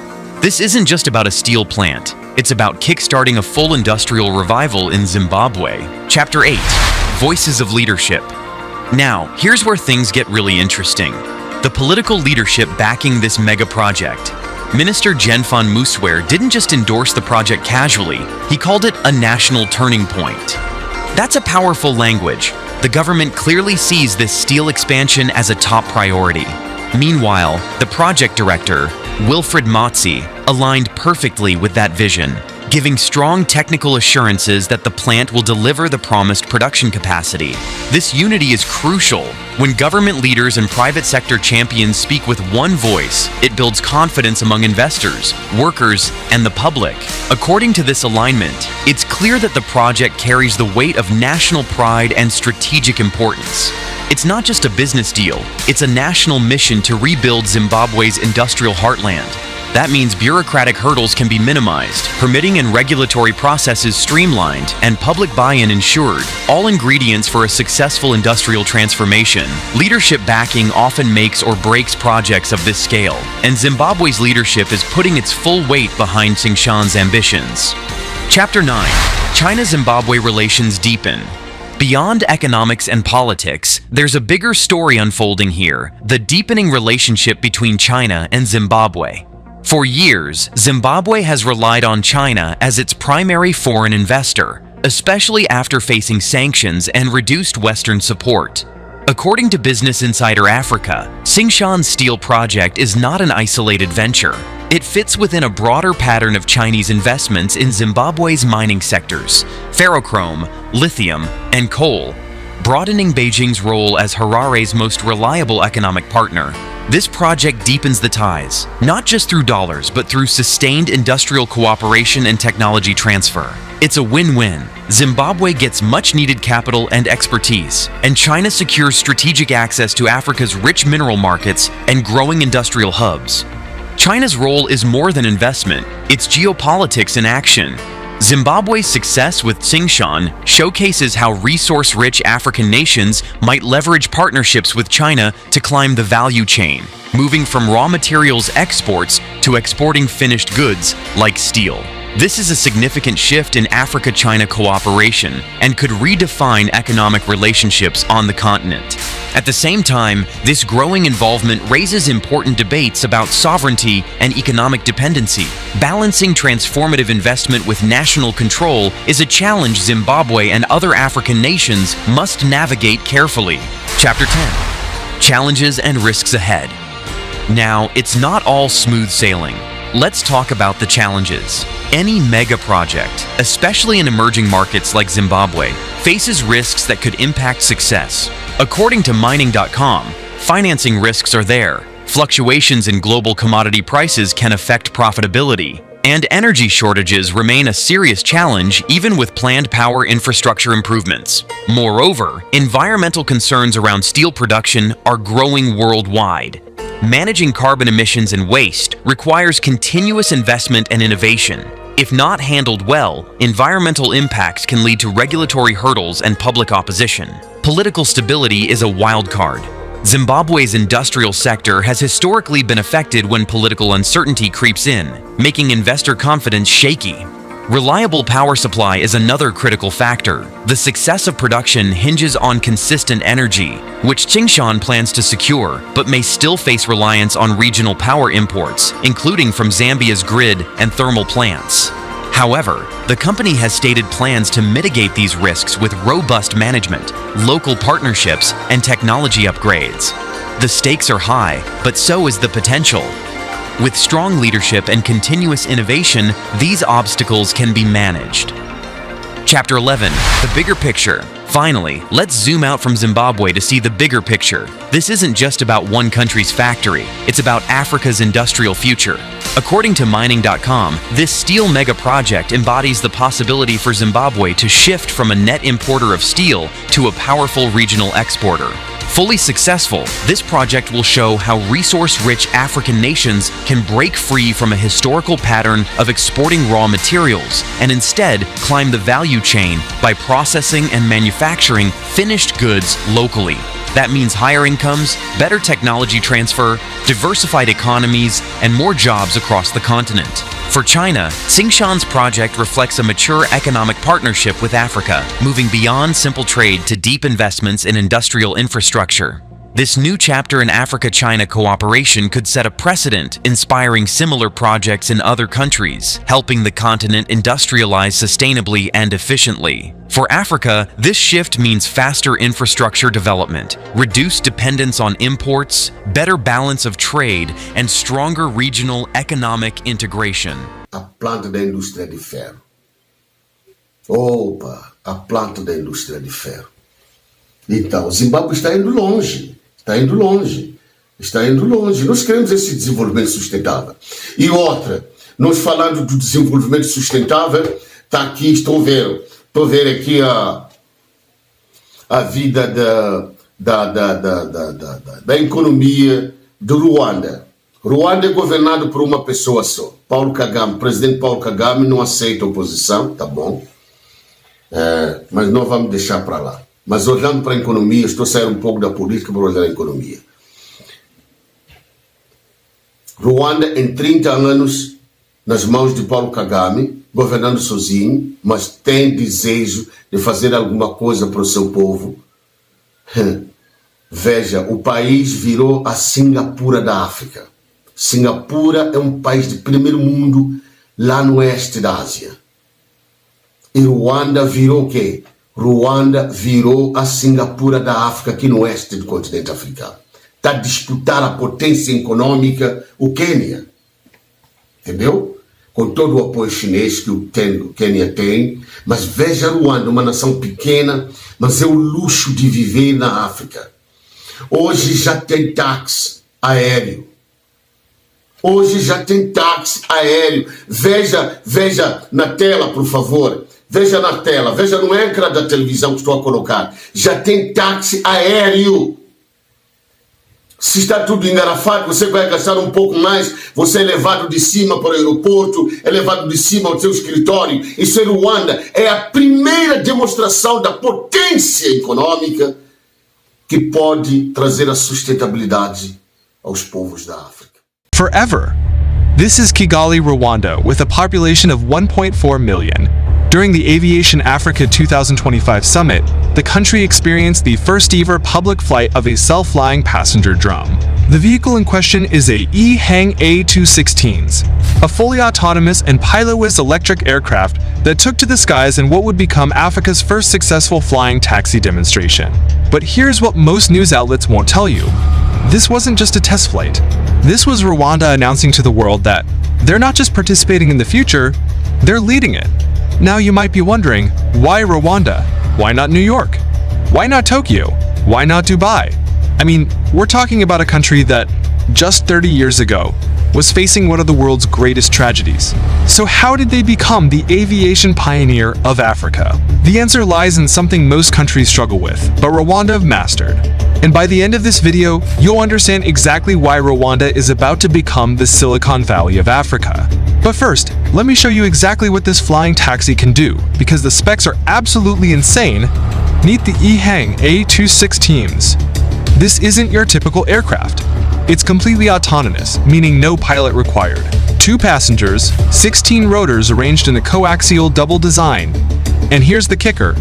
This isn't just about a steel plant. It's about kickstarting a full industrial revival in Zimbabwe. Chapter 8, Voices of Leadership. Now, here's where things get really interesting. The political leadership backing this mega project. Minister Jenfan Musware didn't just endorse the project casually, he called it a national turning point. That's a powerful language. The government clearly sees this steel expansion as a top priority. Meanwhile, the project director, Wilfred Matsi, aligned perfectly with that vision, giving strong technical assurances that the plant will deliver the promised production capacity. This unity is crucial. When government leaders and private sector champions speak with one voice, it builds confidence among investors, workers, and the public. According to this alignment, it's clear that the project carries the weight of national pride and strategic importance. It's not just a business deal, it's a national mission to rebuild Zimbabwe's industrial heartland. That means bureaucratic hurdles can be minimized, permitting and regulatory processes streamlined, and public buy-in ensured, all ingredients for a successful industrial transformation. Leadership backing often makes or breaks projects of this scale, and Zimbabwe's leadership is putting its full weight behind Tsingshan's ambitions. Chapter 9, China-Zimbabwe relations deepen. Beyond economics and politics, there's a bigger story unfolding here, the deepening relationship between China and Zimbabwe. For years, Zimbabwe has relied on China as its primary foreign investor, especially after facing sanctions and reduced Western support. According to Business Insider Africa, Tsingshan Steel Project is not an isolated venture. It fits within a broader pattern of Chinese investments in Zimbabwe's mining sectors, ferrochrome, lithium, and coal, broadening Beijing's role as Harare's most reliable economic partner. This project deepens the ties, not just through dollars, but through sustained industrial cooperation and technology transfer. It's a win-win. Zimbabwe gets much-needed capital and expertise, and China secures strategic access to Africa's rich mineral markets and growing industrial hubs. China's role is more than investment, it's geopolitics in action. Zimbabwe's success with Tsingshan showcases how resource-rich African nations might leverage partnerships with China to climb the value chain, moving from raw materials exports to exporting finished goods like steel. This is a significant shift in Africa-China cooperation and could redefine economic relationships on the continent. At the same time, this growing involvement raises important debates about sovereignty and economic dependency. Balancing transformative investment with national control is a challenge Zimbabwe and other African nations must navigate carefully. Chapter 10, Challenges and Risks Ahead. Now, it's not all smooth sailing. Let's talk about the challenges. Any mega project, especially in emerging markets like Zimbabwe, faces risks that could impact success. According to Mining.com, financing risks are there. Fluctuations in global commodity prices can affect profitability, and energy shortages remain a serious challenge even with planned power infrastructure improvements. Moreover, environmental concerns around steel production are growing worldwide. Managing carbon emissions and waste requires continuous investment and innovation. If not handled well, environmental impacts can lead to regulatory hurdles and public opposition. Political stability is a wild card. Zimbabwe's industrial sector has historically been affected when political uncertainty creeps in, making investor confidence shaky. Reliable power supply is another critical factor. The success of production hinges on consistent energy, which Tsingshan plans to secure, but may still face reliance on regional power imports, including from Zambia's grid and thermal plants. However, the company has stated plans to mitigate these risks with robust management, local partnerships, and technology upgrades. The stakes are high, but so is the potential. With strong leadership and continuous innovation, these obstacles can be managed. Chapter 11, the bigger picture. Finally, let's zoom out from Zimbabwe to see the bigger picture. This isn't just about one country's factory, it's about Africa's industrial future. According to Mining.com, this steel mega project embodies the possibility for Zimbabwe to shift from a net importer of steel to a powerful regional exporter. Fully successful, this project will show how resource-rich African nations can break free from a historical pattern of exporting raw materials and instead climb the value chain by processing and manufacturing finished goods locally. That means higher incomes, better technology transfer, diversified economies, and more jobs across the continent. For China, Tsingshan's project reflects a mature economic partnership with Africa, moving beyond simple trade to deep investments in industrial infrastructure. This new chapter in Africa-China cooperation could set a precedent, inspiring similar projects in other countries, helping the continent industrialize sustainably and efficiently. For Africa, this shift means faster infrastructure development, reduced dependence on imports, better balance of trade, and stronger regional economic integration. A planta da indústria de ferro. Opa, a planta da indústria de ferro. Então, o Zimbábue está indo longe. Nós queremos esse desenvolvimento sustentável. E outra, nós falando do desenvolvimento sustentável, está aqui, estou vendo aqui a vida da economia do Ruanda. Ruanda é governado por uma pessoa só, Paulo Kagame. O presidente Paulo Kagame não aceita oposição, tá bom, mas não vamos deixar para lá. Mas olhando para a economia, estou saindo um pouco da política para olhar a economia. Ruanda, em 30 anos, nas mãos de Paulo Kagame, governando sozinho, mas tem desejo de fazer alguma coisa para o seu povo. Veja, o país virou a Singapura da África. Singapura é um país de primeiro mundo lá no oeste da Ásia. E Ruanda virou o quê? Ruanda virou a Singapura da África aqui no oeste do continente africano. Está a disputar a potência econômica o Quênia. Entendeu? Com todo o apoio chinês que o Quênia tem. Mas veja Ruanda, uma nação pequena, mas é o luxo de viver na África. Hoje já tem táxi aéreo. Veja na tela, por favor. Veja na tela, veja no ecrã da televisão que estou a colocar. Já tem táxi aéreo. Se está tudo engarrafado, você vai gastar um pouco mais, você é levado de cima para o aeroporto, é levado de cima ao seu escritório. Isso é Ruanda. É a primeira demonstração da potência econômica que pode trazer a sustentabilidade aos povos da África. Forever. This is Kigali, Rwanda, with a population of 1.4 million. During the Aviation Africa 2025 summit, the country experienced the first ever public flight of a self-flying passenger drone. The vehicle in question is a EHang A216s, a fully autonomous and pilotless electric aircraft that took to the skies in what would become Africa's first successful flying taxi demonstration. But here's what most news outlets won't tell you. this wasn't just a test flight. This was Rwanda announcing to the world that they're not just participating in the future, they're leading it. Now you might be wondering, why Rwanda? Why not New York? Why not Tokyo? Why not Dubai? I mean, we're talking about a country that, just 30 years ago, was facing one of the world's greatest tragedies. So how did they become the aviation pioneer of Africa? The answer lies in something most countries struggle with, but Rwanda mastered. And by the end of this video, you'll understand exactly why Rwanda is about to become the Silicon Valley of Africa. But first, let me show you exactly what this flying taxi can do, because the specs are absolutely insane. Meet the EHang A216. This isn't your typical aircraft. It's completely autonomous, meaning no pilot required. 2 passengers, 16 rotors arranged in a coaxial double design. And here's the kicker.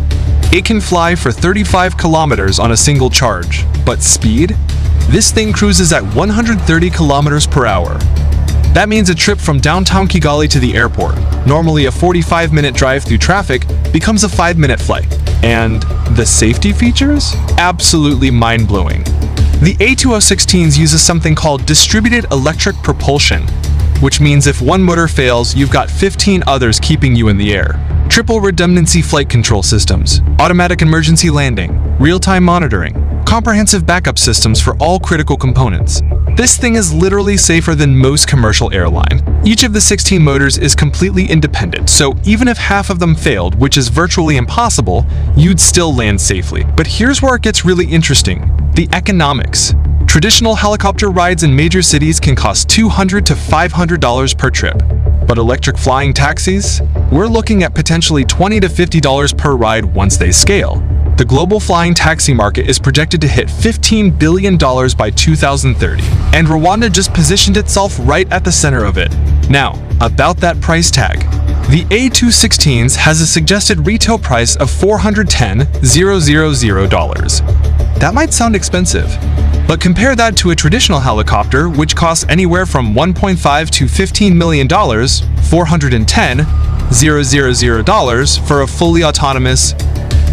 It can fly for 35 kilometers on a single charge. But speed? This thing cruises at 130 kilometers per hour. That means a trip from downtown Kigali to the airport, normally a 45-minute drive through traffic, becomes a 5-minute flight. And the safety features? Absolutely mind-blowing. The A216s uses something called distributed electric propulsion, which means if one motor fails, you've got 15 others keeping you in the air. Triple redundancy flight control systems, automatic emergency landing, real-time monitoring, comprehensive backup systems for all critical components. This thing is literally safer than most commercial airline. Each of the 16 motors is completely independent, so even if half of them failed, which is virtually impossible, you'd still land safely. But here's where it gets really interesting: the economics. Traditional helicopter rides in major cities can cost $200 to $500 per trip. But electric flying taxis? We're looking at potentially $20 to $50 per ride once they scale. The global flying taxi market is projected to hit $15 billion by 2030, and Rwanda just positioned itself right at the center of it. Now, about that price tag. The A216s has a suggested retail price of $410,000. That might sound expensive, but compare that to a traditional helicopter, which costs anywhere from $1.5 to $15 million, $410,000 for a fully autonomous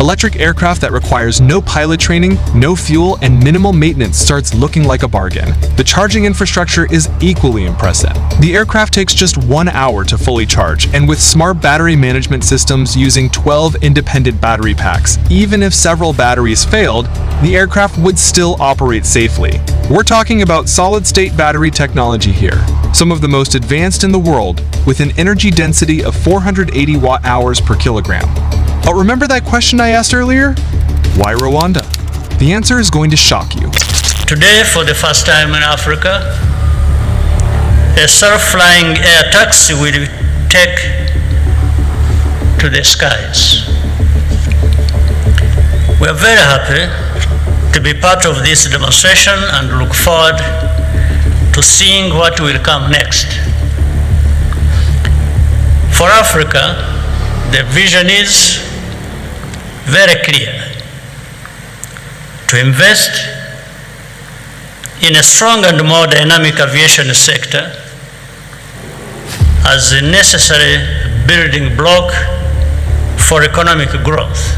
electric aircraft that requires no pilot training, no fuel, and minimal maintenance starts looking like a bargain. The charging infrastructure is equally impressive. The aircraft takes just 1 hour to fully charge, and with smart battery management systems using 12 independent battery packs, even if several batteries failed, the aircraft would still operate safely. We're talking about solid-state battery technology here, some of the most advanced in the world, with an energy density of 480 watt-hours per kilogram. But remember that question I asked earlier? Why Rwanda? The answer is going to shock you. Today, for the first time in Africa, a self-flying air taxi will take to the skies. We are very happy to be part of this demonstration and look forward to seeing what will come next. For Africa, the vision is very clear: to invest in a strong and more dynamic aviation sector as a necessary building block for economic growth.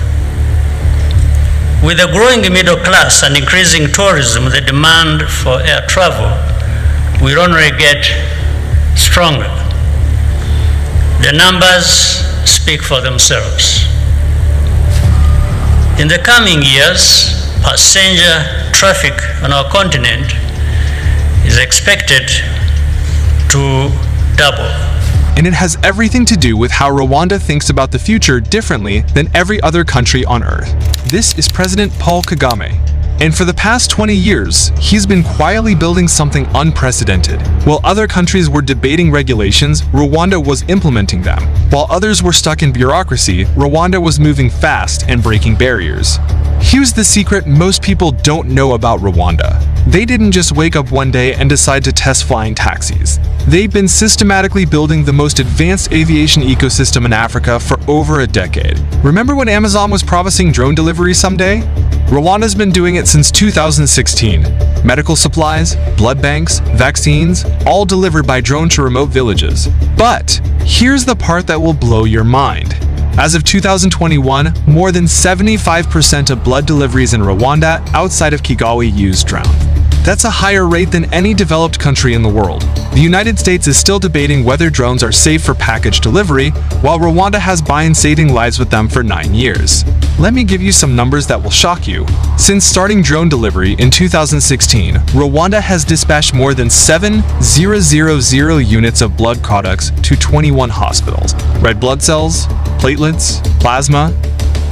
With a growing middle class and increasing tourism, the demand for air travel will only get stronger. The numbers speak for themselves. In the coming years, passenger traffic on our continent is expected to double. And it has everything to do with how Rwanda thinks about the future differently than every other country on Earth. This is President Paul Kagame. And for the past 20 years, he's been quietly building something unprecedented. While other countries were debating regulations, Rwanda was implementing them. While others were stuck in bureaucracy, Rwanda was moving fast and breaking barriers. Here's the secret most people don't know about Rwanda. They didn't just wake up one day and decide to test flying taxis. They've been systematically building the most advanced aviation ecosystem in Africa for over a decade. Remember when Amazon was promising drone delivery someday? Rwanda's been doing it since 2016. Medical supplies, blood banks, vaccines, all delivered by drone to remote villages. But here's the part that will blow your mind. As of 2021, more than 75% of blood deliveries in Rwanda outside of Kigali used drones. That's a higher rate than any developed country in the world. The United States is still debating whether drones are safe for package delivery, while Rwanda has been saving lives with them for 9 years. Let me give you some numbers that will shock you. Since starting drone delivery in 2016, Rwanda has dispatched more than 7,000 units of blood products to 21 hospitals. Red blood cells, platelets, plasma,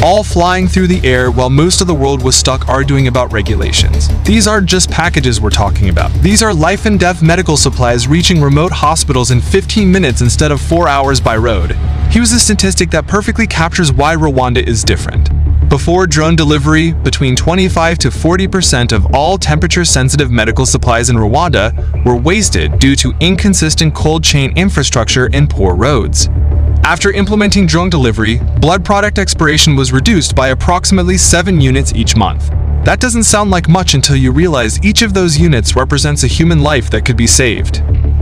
all flying through the air while most of the world was stuck arguing about regulations. These aren't just packages we're talking about. These are life and death medical supplies reaching remote hospitals in 15 minutes instead of 4 hours by road. Here's a statistic that perfectly captures why Rwanda is different. Before drone delivery, between 25 to 40% of all temperature-sensitive medical supplies in Rwanda were wasted due to inconsistent cold chain infrastructure and poor roads. After implementing drone delivery, blood product expiration was reduced by approximately 7 units each month. That doesn't sound like much until you realize each of those units represents a human life that could be saved.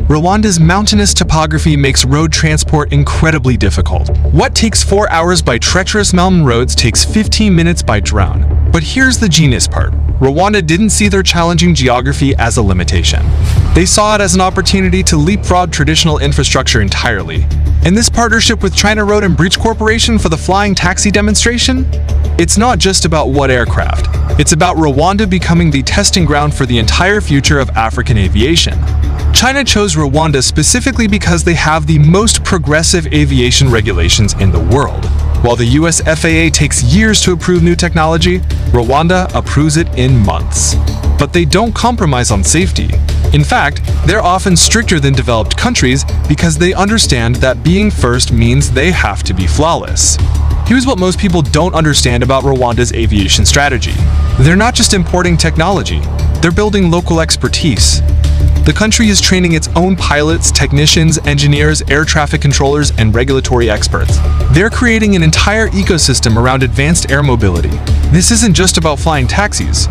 Rwanda's mountainous topography makes road transport incredibly difficult. What takes 4 hours by treacherous mountain roads takes 15 minutes by drone. But here's the genius part. Rwanda didn't see their challenging geography as a limitation. They saw it as an opportunity to leapfrog traditional infrastructure entirely. And this partnership with China Road and Bridge Corporation for the flying taxi demonstration? It's not just about what aircraft. It's about Rwanda becoming the testing ground for the entire future of African aviation. China chose Rwanda specifically because they have the most progressive aviation regulations in the world. While the US FAA takes years to approve new technology, Rwanda approves it in months. But they don't compromise on safety. In fact, they're often stricter than developed countries because they understand that being first means they have to be flawless. Here's what most people don't understand about Rwanda's aviation strategy. They're not just importing technology, they're building local expertise. The country is training its own pilots, technicians, engineers, air traffic controllers, and regulatory experts. They're creating an entire ecosystem around advanced air mobility. This isn't just about flying taxis.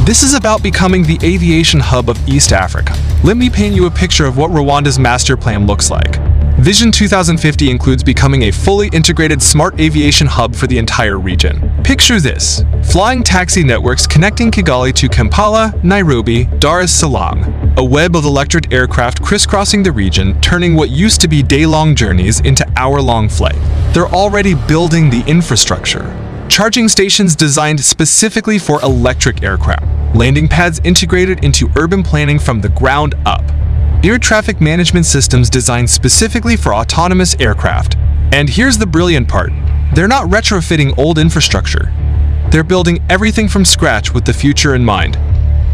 This is about becoming the aviation hub of East Africa. Let me paint you a picture of what Rwanda's master plan looks like. Vision 2050 includes becoming a fully integrated smart aviation hub for the entire region. Picture this: flying taxi networks connecting Kigali to Kampala, Nairobi, Dar es Salaam. A web of electric aircraft crisscrossing the region, turning what used to be day-long journeys into hour-long flight. They're already building the infrastructure. Charging stations designed specifically for electric aircraft. Landing pads integrated into urban planning from the ground up. Air traffic management systems designed specifically for autonomous aircraft. And here's the brilliant part. They're not retrofitting old infrastructure. They're building everything from scratch with the future in mind.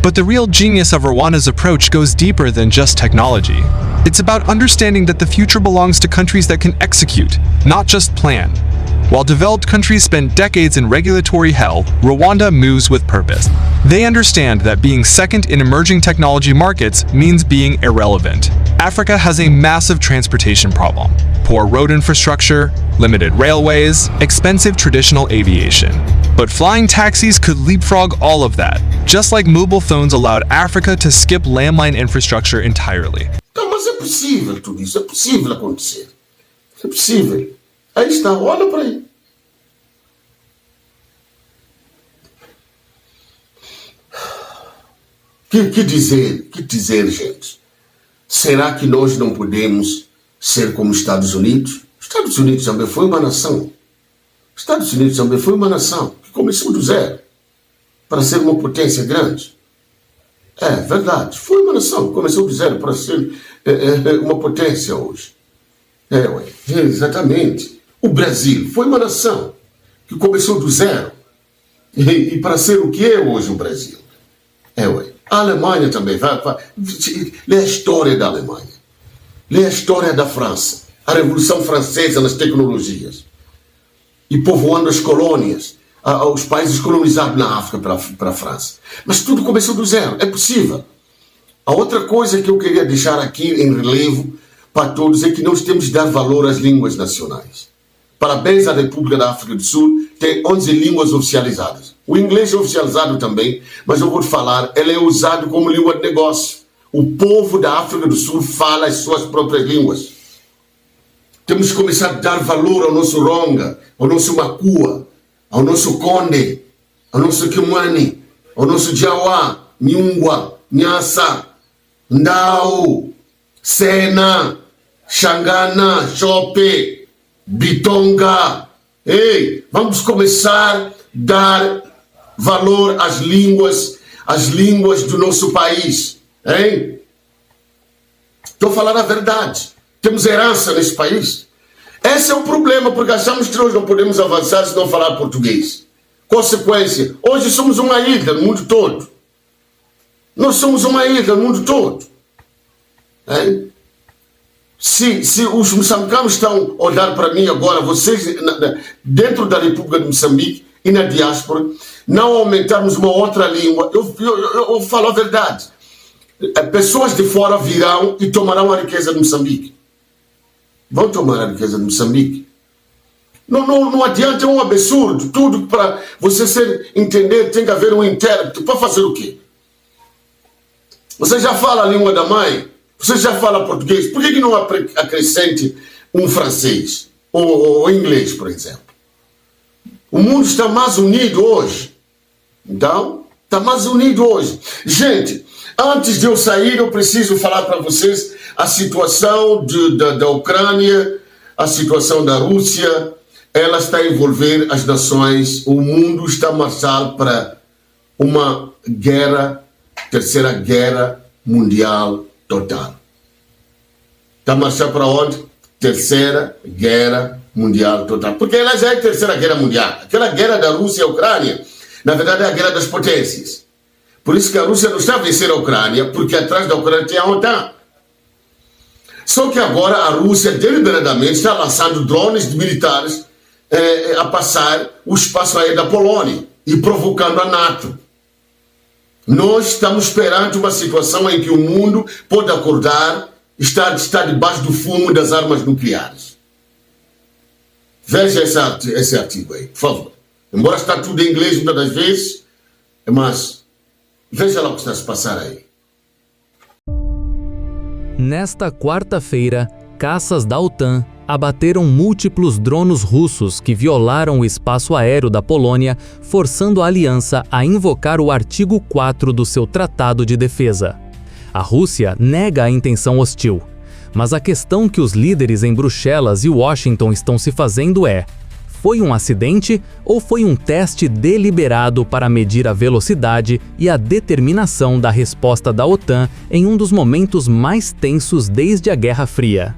But the real genius of Rwanda's approach goes deeper than just technology. It's about understanding that the future belongs to countries that can execute, not just plan. While developed countries spend decades in regulatory hell, Rwanda moves with purpose. They understand that being second in emerging technology markets means being irrelevant. Africa has a massive transportation problem. Poor road infrastructure, limited railways, expensive traditional aviation. But flying taxis could leapfrog all of that, just like mobile phones allowed Africa to skip landline infrastructure entirely. Então, mas é possível tudo isso, é possível acontecer. É possível. Aí está, olha para aí. Que dizer, gente? Será que nós não podemos ser como Estados Unidos? Estados Unidos também foi uma nação. Estados Unidos também foi uma nação que começou do zero para ser uma potência grande. É verdade, foi uma nação que começou do zero para ser uma potência hoje. Exatamente. O Brasil foi uma nação que começou do zero e para ser o que é hoje o Brasil. A Alemanha também lê a história da Alemanha, lê a história da França, a Revolução Francesa nas tecnologias e povoando as colônias, os países colonizados na África para a França. Mas tudo começou do zero, é possível. A outra coisa que eu queria deixar aqui em relevo para todos é que nós temos de dar valor às línguas nacionais. Parabéns à República da África do Sul, tem 11 línguas oficializadas. O inglês é oficializado também, mas eu vou te falar, ele é usado como língua de negócio. O povo da África do Sul fala as suas próprias línguas. Temos que começar a dar valor ao nosso Ronga, ao nosso Makua, ao nosso Konde, ao nosso Kimwani, ao nosso Jawa, Nyungwa, Nyassa, Ndau, Sena, Xangana, Chope, Bitonga. Ei, vamos começar a dar valor às línguas do nosso país, hein? Estou a falar a verdade. Temos herança nesse país. Esse é o problema, porque achamos que nós não podemos avançar se não falar português. Consequência, hoje somos uma ilha no mundo todo. Nós somos uma ilha no mundo todo. Hein? Se os moçambicanos estão a olhar para mim agora, vocês dentro da República de Moçambique e na diáspora, não aumentarmos uma outra língua, eu falo a verdade. Pessoas de fora virão e tomarão a riqueza de Moçambique. Vão tomar a riqueza de Moçambique. Não adianta, é um absurdo. Tudo para você entender tem que haver um intérprete. Para fazer o quê? Você já fala a língua da mãe? Você já fala português? Por que não acrescente um francês? Ou inglês, por exemplo? O mundo está mais unido hoje. Então, está mais unido hoje. Gente, antes de eu sair, eu preciso falar para vocês a situação da Ucrânia, a situação da Rússia. Ela está a envolver as nações. O mundo está a marchar para uma guerra, terceira guerra mundial total. Está a marchar para onde? Terceira guerra mundial total. Porque ela já é a terceira guerra mundial. Aquela guerra da Rússia e a Ucrânia, na verdade, é a guerra das potências. Por isso que a Rússia não está a vencer a Ucrânia, porque atrás da Ucrânia tem a OTAN. Só que agora a Rússia deliberadamente está lançando drones militares a passar o espaço aéreo da Polônia e provocando a NATO. Nós estamos perante uma situação em que o mundo pode acordar, está debaixo do fumo das armas nucleares. Veja esse artigo aí, por favor. Embora está tudo em inglês muitas das vezes, mas veja lá o que está a se passar aí. Nesta quarta-feira, caças da OTAN abateram múltiplos drones russos que violaram o espaço aéreo da Polônia, forçando a aliança a invocar o artigo 4 do seu Tratado de Defesa. A Rússia nega a intenção hostil, mas a questão que os líderes em Bruxelas e Washington estão se fazendo é: foi um acidente ou foi um teste deliberado para medir a velocidade e a determinação da resposta da OTAN em um dos momentos mais tensos desde a Guerra Fria?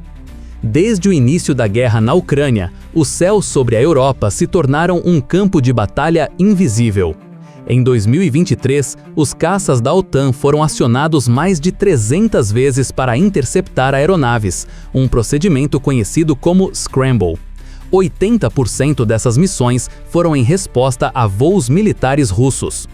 Desde o início da guerra na Ucrânia, os céus sobre a Europa se tornaram um campo de batalha invisível. Em 2023, os caças da OTAN foram acionados mais de 300 vezes para interceptar aeronaves, um procedimento conhecido como Scramble. 80% dessas missões foram em resposta a voos militares russos.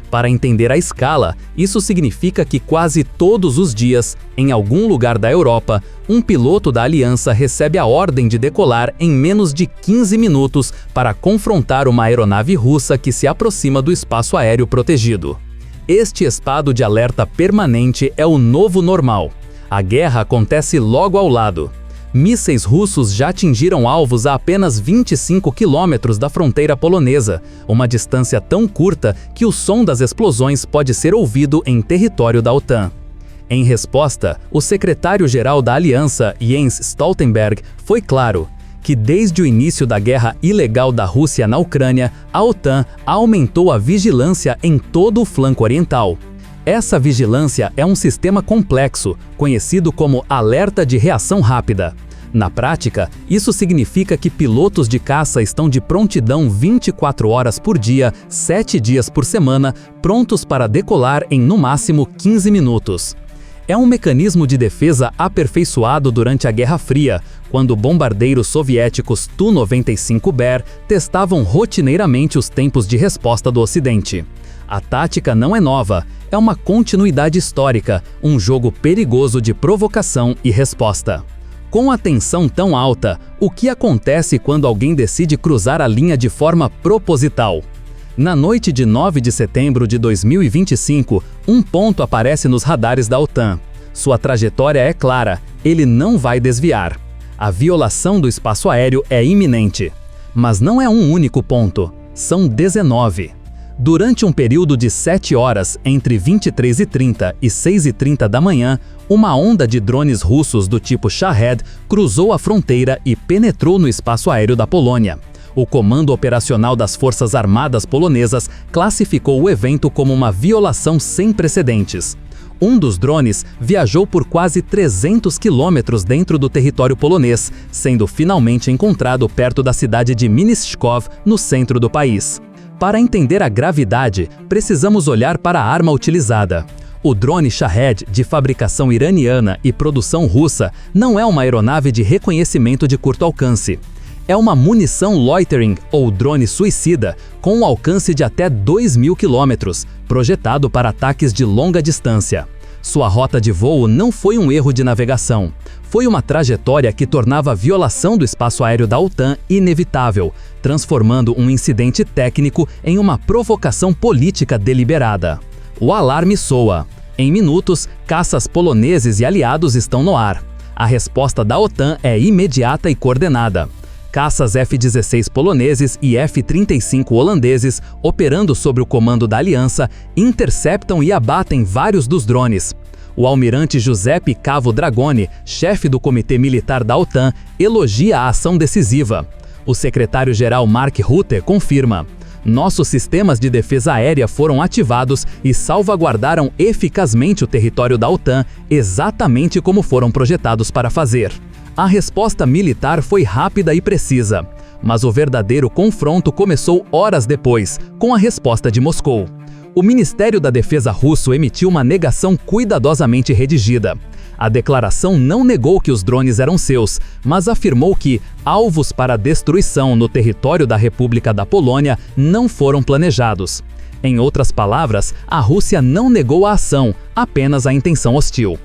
Para entender a escala, isso significa que quase todos os dias, em algum lugar da Europa, um piloto da aliança recebe a ordem de decolar em menos de 15 minutos para confrontar uma aeronave russa que se aproxima do espaço aéreo protegido. Este estado de alerta permanente é o novo normal. A guerra acontece logo ao lado. Mísseis russos já atingiram alvos a apenas 25 quilômetros da fronteira polonesa, uma distância tão curta que o som das explosões pode ser ouvido em território da OTAN. Em resposta, o secretário-geral da aliança, Jens Stoltenberg, foi claro que desde o início da guerra ilegal da Rússia na Ucrânia, a OTAN aumentou a vigilância em todo o flanco oriental. Essa vigilância é um sistema complexo, conhecido como alerta de reação rápida. Na prática, isso significa que pilotos de caça estão de prontidão 24 horas por dia, 7 dias por semana, prontos para decolar em no máximo 15 minutos. É um mecanismo de defesa aperfeiçoado durante a Guerra Fria, quando bombardeiros soviéticos Tu-95 testavam rotineiramente os tempos de resposta do Ocidente. A tática não é nova, é uma continuidade histórica, um jogo perigoso de provocação e resposta. Com a tensão tão alta, o que acontece quando alguém decide cruzar a linha de forma proposital? Na noite de 9 de setembro de 2025, um ponto aparece nos radares da OTAN. Sua trajetória é clara, ele não vai desviar. A violação do espaço aéreo é iminente. Mas não é um único ponto, são 19. Durante um período de 7 horas, entre 23h30 e 6h30 da manhã, uma onda de drones russos do tipo Shahed cruzou a fronteira e penetrou no espaço aéreo da Polônia. O Comando Operacional das Forças Armadas Polonesas classificou o evento como uma violação sem precedentes. Um dos drones viajou por quase 300 quilômetros dentro do território polonês, sendo finalmente encontrado perto da cidade de Mniszków, no centro do país. Para entender a gravidade, precisamos olhar para a arma utilizada. O drone Shahed, de fabricação iraniana e produção russa, não é uma aeronave de reconhecimento de curto alcance. É uma munição loitering, ou drone suicida, com um alcance de até 2.000 quilômetros, projetado para ataques de longa distância. Sua rota de voo não foi um erro de navegação. Foi uma trajetória que tornava a violação do espaço aéreo da OTAN inevitável, transformando um incidente técnico em uma provocação política deliberada. O alarme soa. Em minutos, caças poloneses e aliados estão no ar. A resposta da OTAN é imediata e coordenada. Caças F-16 poloneses e F-35 holandeses, operando sob o comando da aliança, interceptam e abatem vários dos drones. O almirante Giuseppe Cavo Dragoni, chefe do Comitê Militar da OTAN, elogia a ação decisiva. O secretário-geral Mark Rutte confirma: nossos sistemas de defesa aérea foram ativados e salvaguardaram eficazmente o território da OTAN, exatamente como foram projetados para fazer. A resposta militar foi rápida e precisa, mas o verdadeiro confronto começou horas depois, com a resposta de Moscou. O Ministério da Defesa russo emitiu uma negação cuidadosamente redigida. A declaração não negou que os drones eram seus, mas afirmou que alvos para destruição no território da República da Polônia não foram planejados. Em outras palavras, a Rússia não negou a ação, apenas a intenção hostil.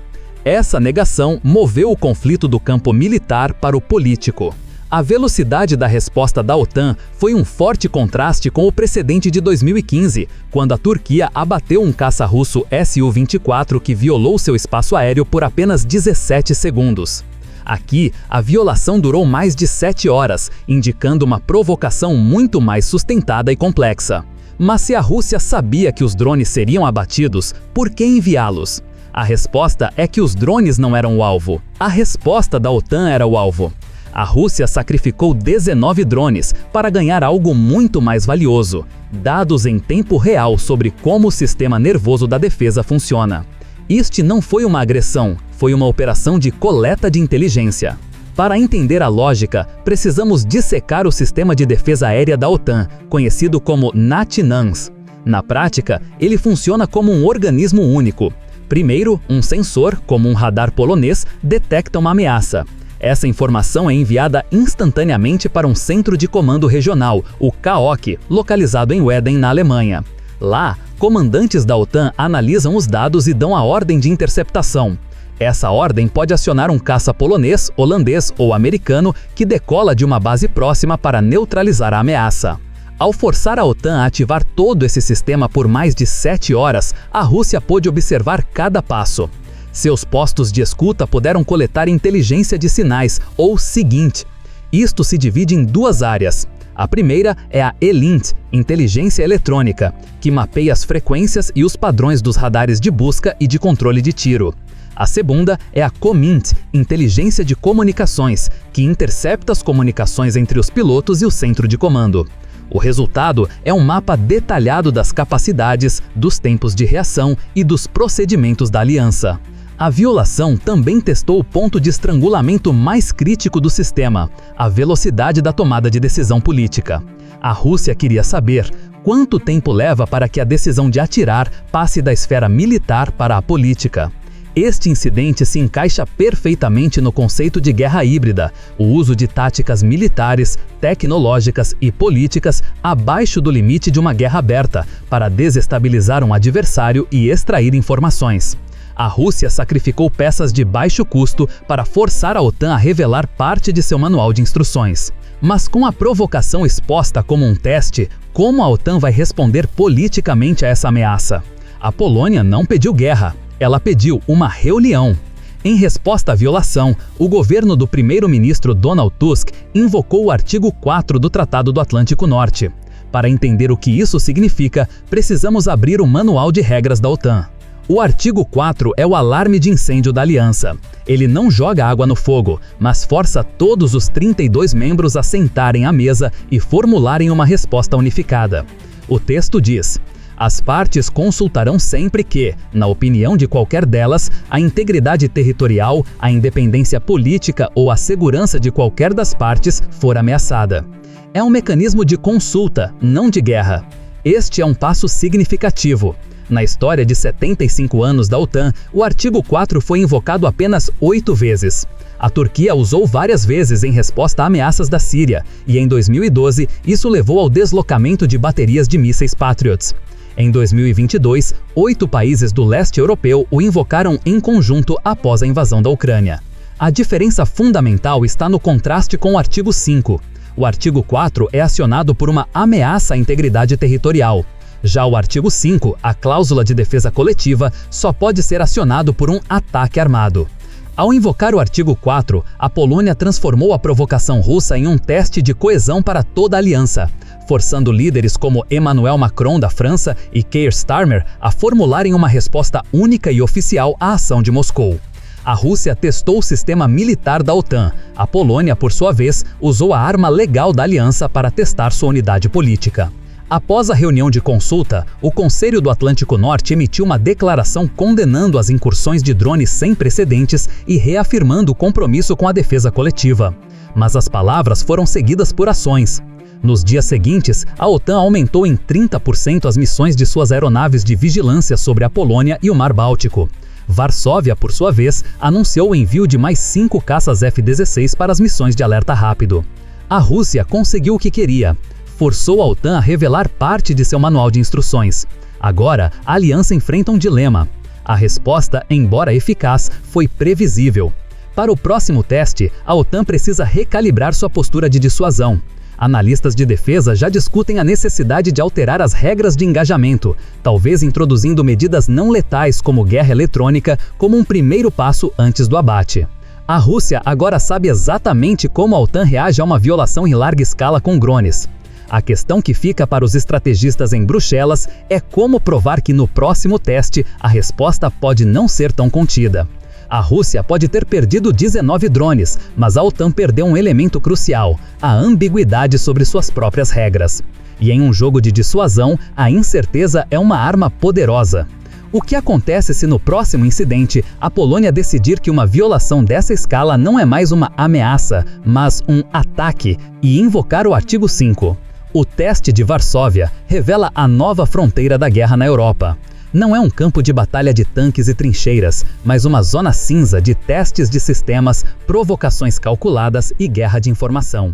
Essa negação moveu o conflito do campo militar para o político. A velocidade da resposta da OTAN foi um forte contraste com o precedente de 2015, quando a Turquia abateu um caça russo Su-24 que violou seu espaço aéreo por apenas 17 segundos. Aqui, a violação durou mais de 7 horas, indicando uma provocação muito mais sustentada e complexa. Mas se a Rússia sabia que os drones seriam abatidos, por que enviá-los? A resposta é que os drones não eram o alvo. A resposta da OTAN era o alvo. A Rússia sacrificou 19 drones para ganhar algo muito mais valioso: dados em tempo real sobre como o sistema nervoso da defesa funciona. Este não foi uma agressão, foi uma operação de coleta de inteligência. Para entender a lógica, precisamos dissecar o sistema de defesa aérea da OTAN, conhecido como NATINAMS. Na prática, ele funciona como um organismo único. Primeiro, um sensor, como um radar polonês, detecta uma ameaça. Essa informação é enviada instantaneamente para um centro de comando regional, o CAOC, localizado em Wedding, na Alemanha. Lá, comandantes da OTAN analisam os dados e dão a ordem de interceptação. Essa ordem pode acionar um caça polonês, holandês ou americano que decola de uma base próxima para neutralizar a ameaça. Ao forçar a OTAN a ativar todo esse sistema por mais de 7 horas, a Rússia pôde observar cada passo. Seus postos de escuta puderam coletar inteligência de sinais, ou SIGINT. Isto se divide em duas áreas. A primeira é a ELINT, inteligência eletrônica, que mapeia as frequências e os padrões dos radares de busca e de controle de tiro. A segunda é a COMINT, inteligência de comunicações, que intercepta as comunicações entre os pilotos e o centro de comando. O resultado é um mapa detalhado das capacidades, dos tempos de reação e dos procedimentos da aliança. A violação também testou o ponto de estrangulamento mais crítico do sistema, a velocidade da tomada de decisão política. A Rússia queria saber quanto tempo leva para que a decisão de atirar passe da esfera militar para a política. Este incidente se encaixa perfeitamente no conceito de guerra híbrida, o uso de táticas militares, tecnológicas e políticas abaixo do limite de uma guerra aberta, para desestabilizar um adversário e extrair informações. A Rússia sacrificou peças de baixo custo para forçar a OTAN a revelar parte de seu manual de instruções. Mas com a provocação exposta como um teste, como a OTAN vai responder politicamente a essa ameaça? A Polônia não pediu guerra. Ela pediu uma reunião. Em resposta à violação, o governo do primeiro-ministro Donald Tusk invocou o artigo 4 do Tratado do Atlântico Norte. Para entender o que isso significa, precisamos abrir o Manual de Regras da OTAN. O artigo 4 é o alarme de incêndio da aliança. Ele não joga água no fogo, mas força todos os 32 membros a sentarem à mesa e formularem uma resposta unificada. O texto diz: as partes consultarão sempre que, na opinião de qualquer delas, a integridade territorial, a independência política ou a segurança de qualquer das partes for ameaçada. É um mecanismo de consulta, não de guerra. Este é um passo significativo. Na história de 75 anos da OTAN, o artigo 4 foi invocado apenas 8 vezes. A Turquia usou várias vezes em resposta a ameaças da Síria, e em 2012 isso levou ao deslocamento de baterias de mísseis Patriots. Em 2022, 8 países do leste europeu o invocaram em conjunto após a invasão da Ucrânia. A diferença fundamental está no contraste com o artigo 5. O artigo 4 é acionado por uma ameaça à integridade territorial. Já o artigo 5, a cláusula de defesa coletiva, só pode ser acionado por um ataque armado. Ao invocar o artigo 4, a Polônia transformou a provocação russa em um teste de coesão para toda a aliança, forçando líderes como Emmanuel Macron da França e Keir Starmer a formularem uma resposta única e oficial à ação de Moscou. A Rússia testou o sistema militar da OTAN. A Polônia, por sua vez, usou a arma legal da aliança para testar sua unidade política. Após a reunião de consulta, o Conselho do Atlântico Norte emitiu uma declaração condenando as incursões de drones sem precedentes e reafirmando o compromisso com a defesa coletiva. Mas as palavras foram seguidas por ações. Nos dias seguintes, a OTAN aumentou em 30% as missões de suas aeronaves de vigilância sobre a Polônia e o Mar Báltico. Varsóvia, por sua vez, anunciou o envio de mais 5 caças F-16 para as missões de alerta rápido. A Rússia conseguiu o que queria. Forçou a OTAN a revelar parte de seu manual de instruções. Agora, a aliança enfrenta um dilema. A resposta, embora eficaz, foi previsível. Para o próximo teste, a OTAN precisa recalibrar sua postura de dissuasão. Analistas de defesa já discutem a necessidade de alterar as regras de engajamento, talvez introduzindo medidas não letais como guerra eletrônica como um primeiro passo antes do abate. A Rússia agora sabe exatamente como a OTAN reage a uma violação em larga escala com drones. A questão que fica para os estrategistas em Bruxelas é como provar que no próximo teste a resposta pode não ser tão contida. A Rússia pode ter perdido 19 drones, mas a OTAN perdeu um elemento crucial, a ambiguidade sobre suas próprias regras. E em um jogo de dissuasão, a incerteza é uma arma poderosa. O que acontece se no próximo incidente a Polônia decidir que uma violação dessa escala não é mais uma ameaça, mas um ataque, e invocar o artigo 5? O teste de Varsóvia revela a nova fronteira da guerra na Europa. Não é um campo de batalha de tanques e trincheiras, mas uma zona cinza de testes de sistemas, provocações calculadas e guerra de informação.